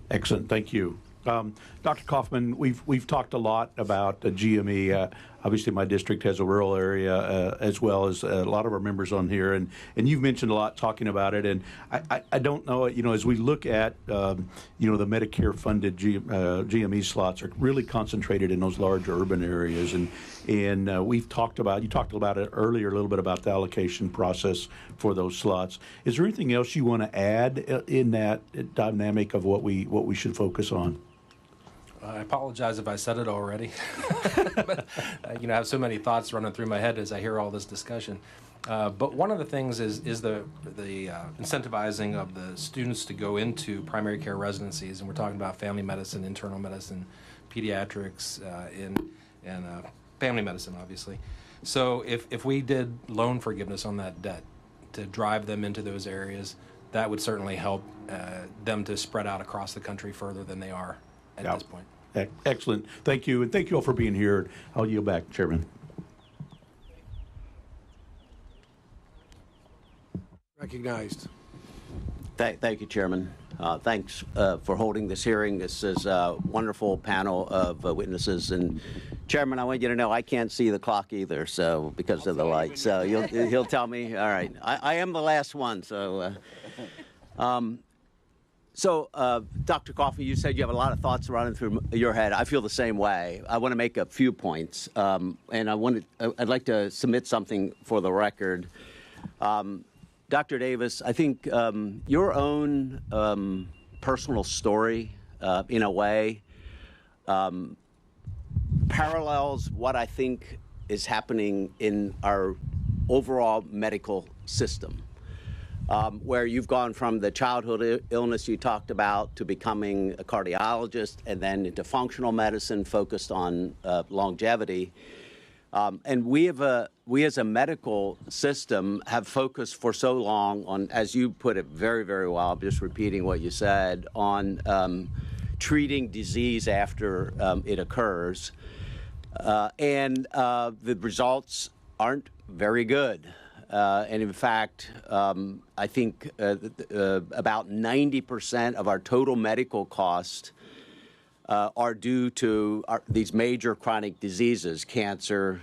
Excellent, thank you. Dr. Kauffman, we've talked a lot about GME. Obviously, my district has a rural area as well as a lot of our members on here, and you've mentioned a lot talking about it. And I don't know, as we look at the Medicare-funded GME slots are really concentrated in those large urban areas, and you talked about it earlier a little bit about the allocation process for those slots. Is there anything else you want to add in that dynamic of what we should focus on? I apologize if I said it already. But, I have so many thoughts running through my head as I hear all this discussion. But one of the things is the incentivizing of the students to go into primary care residencies, and we're talking about family medicine, internal medicine, pediatrics, and family medicine, obviously. So if we did loan forgiveness on that debt to drive them into those areas, that would certainly help them to spread out across the country further than they are at this point. Excellent. Thank you. And thank you all for being here. I'll yield back, Chairman. Recognized. Thank you, Chairman. Thanks for holding this hearing. This is a wonderful panel of witnesses. And Chairman, I want you to know I can't see the clock either, so because of the light. So he'll tell me. All right. I am the last one. So, Dr. Kauffman, you said you have a lot of thoughts running through your head. I feel the same way. I want to make a few points, and I'd like to submit something for the record. Dr. Davis, I think your own personal story, in a way, parallels what I think is happening in our overall medical system. Where you've gone from the childhood illness you talked about to becoming a cardiologist and then into functional medicine focused on longevity. And we as a medical system have focused for so long on, as you put it very, very well, I'm just repeating what you said, on treating disease after it occurs. And the results aren't very good. And in fact, I think about 90% of our total medical costs are due to these major chronic diseases, cancer,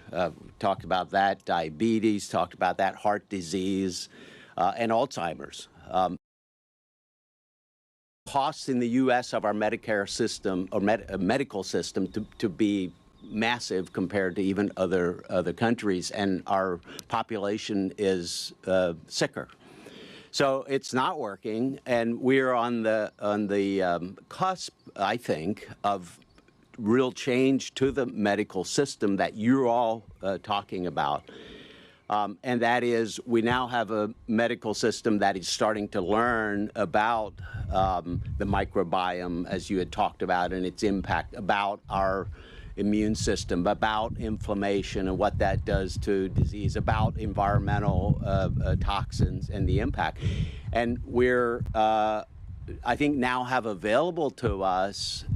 talked about that, diabetes, talked about that, heart disease, and Alzheimer's. Costs in the U.S. of our Medicare system or medical system to be massive compared to even other countries, and our population is sicker. So it's not working, and we're on the cusp, I think, of real change to the medical system that you're all talking about. And that is, we now have a medical system that is starting to learn about the microbiome, as you had talked about, and its impact, about our immune system, about inflammation and what that does to disease, about environmental toxins and the impact. And we're, I think, now have available to us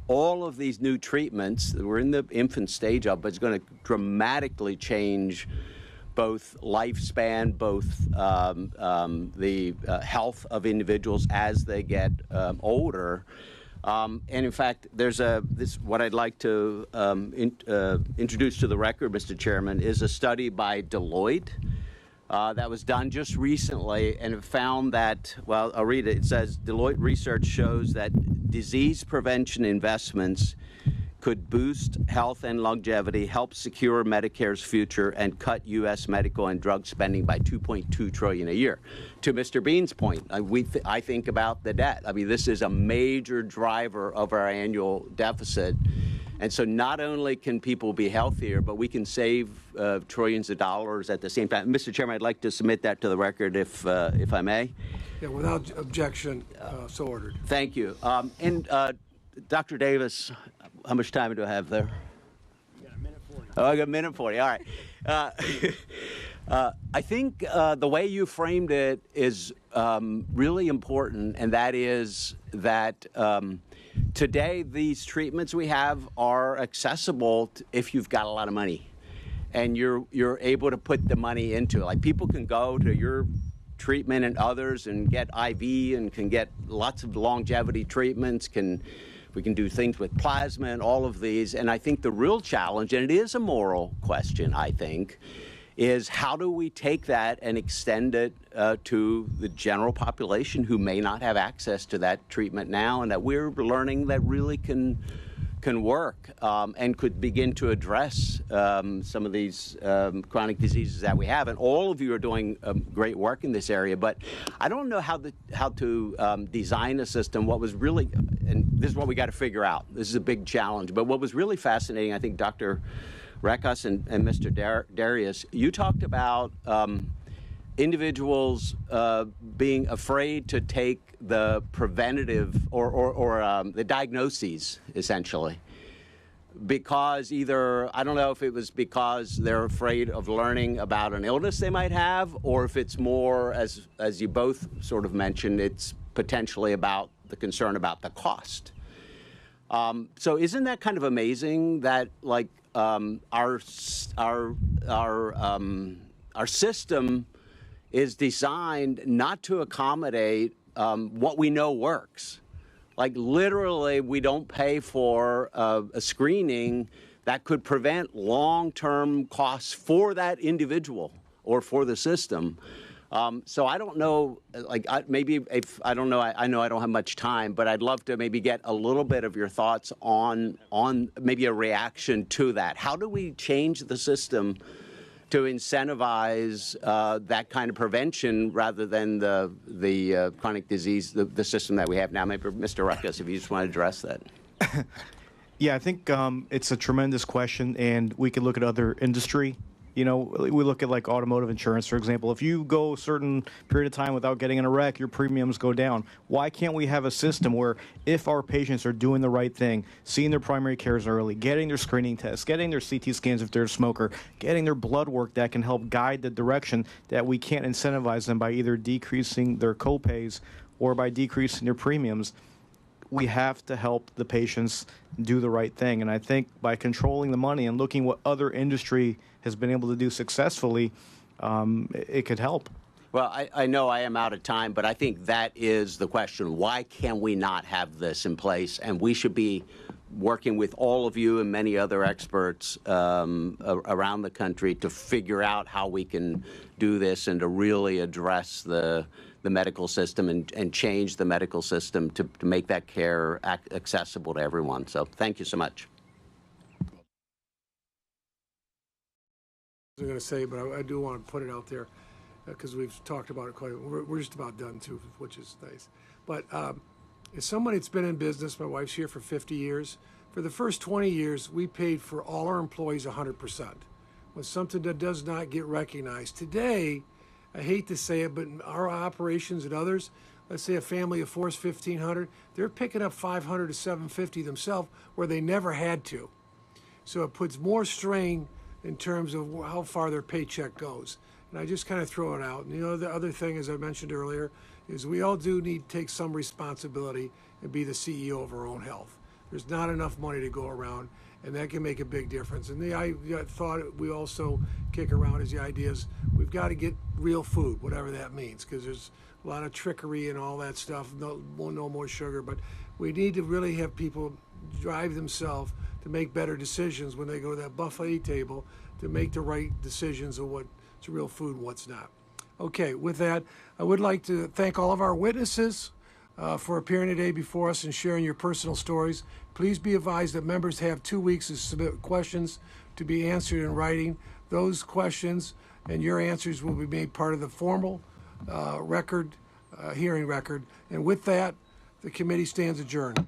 all of these new treatments that we're in the infant stage of, but it's going to dramatically change both lifespan, both the health of individuals as they get older. And in fact, there's what I'd like to introduce to the record, Mr. Chairman, is a study by Deloitte that was done just recently, and it found that, well, I'll read it. It says, Deloitte research shows that disease prevention investments could boost health and longevity, help secure Medicare's future, and cut U.S. medical and drug spending by $2.2 trillion a year. To Mr. Bean's point, I think about the debt. I mean, this is a major driver of our annual deficit And so not only can people be healthier, but we can save trillions of dollars at the same time. Mr. Chairman, I'd like to submit that to the record if I may. Yeah, without objection, so ordered. Thank you. Dr. Davis, how much time do I have there? You got a minute 40. Oh, I got a minute 40. All right. I think the way you framed it is really important, and that is that today these treatments we have are accessible if you've got a lot of money, and you're able to put the money into it. Like, people can go to your treatment and others and get IV and can get lots of longevity treatments. We can do things with plasma and all of these. And I think the real challenge, and it is a moral question, I think, is how do we take that and extend it to the general population who may not have access to that treatment now, and that we're learning that really can work and could begin to address some of these chronic diseases that we have. And all of you are doing great work in this area, but I don't know how to design a system. What was really, and this is what we got to figure out. This is a big challenge. But what was really fascinating, I think, Dr. Rekkas and Mr. Darius, you talked about individuals being afraid to take the preventative or the diagnoses, essentially, because either, I don't know if it was because they're afraid of learning about an illness they might have, or if it's more, as you both sort of mentioned, it's potentially about the concern about the cost. So isn't that kind of amazing that, like, our system is designed not to accommodate what we know works. Like, literally, we don't pay for a screening that could prevent long-term costs for that individual or for the system. So I don't know, like, maybe if, I don't know, I know I don't have much time, but I'd love to maybe get a little bit of your thoughts on maybe a reaction to that. How do we change the system to incentivize that kind of prevention rather than the chronic disease, the system that we have now? Maybe Mr. Rekkas, if you just want to address that. Yeah, I think it's a tremendous question, and we could look at other industry. You know, we look at like automotive insurance, for example. If you go a certain period of time without getting in a wreck, your premiums go down. Why can't we have a system where if our patients are doing the right thing, seeing their primary cares early, getting their screening tests, getting their CT scans if they're a smoker, getting their blood work that can help guide the direction, that we can't incentivize them by either decreasing their copays or by decreasing their premiums? We have to help the patients do the right thing. And I think by controlling the money and looking what other industry has been able to do successfully, it could help. Well, I know I am out of time, but I think that is the question. Why can we not have this in place? And we should be working with all of you and many other experts around the country to figure out how we can do this and to really address the medical system and change the medical system to make that care accessible to everyone. So thank you so much. I was going to say, but I do want to put it out there because we've talked about it quite a bit. We're just about done too, which is nice. But as somebody that's been in business, my wife's here for 50 years. For the first 20 years, we paid for all our employees 100%. When something that does not get recognized. Today, I hate to say it, but our operations and others, let's say a family of four is $1,500, they're picking up $500 to $750 themselves where they never had to. So it puts more strain in terms of how far their paycheck goes. And I just kind of throw it out. And you know, the other thing, as I mentioned earlier, is we all do need to take some responsibility and be the CEO of our own health. There's not enough money to go around, and that can make a big difference. And the thought we also kick around is the idea is we've got to get real food, whatever that means, because there's a lot of trickery and all that stuff, no more sugar, but we need to really have people drive themselves to make better decisions when they go to that buffet table, to make the right decisions of what's real food and what's not. Okay, with that, I would like to thank all of our witnesses for appearing today before us and sharing your personal stories. Please be advised that members have 2 weeks to submit questions to be answered in writing. Those questions and your answers will be made part of the formal hearing record. And with that, the committee stands adjourned.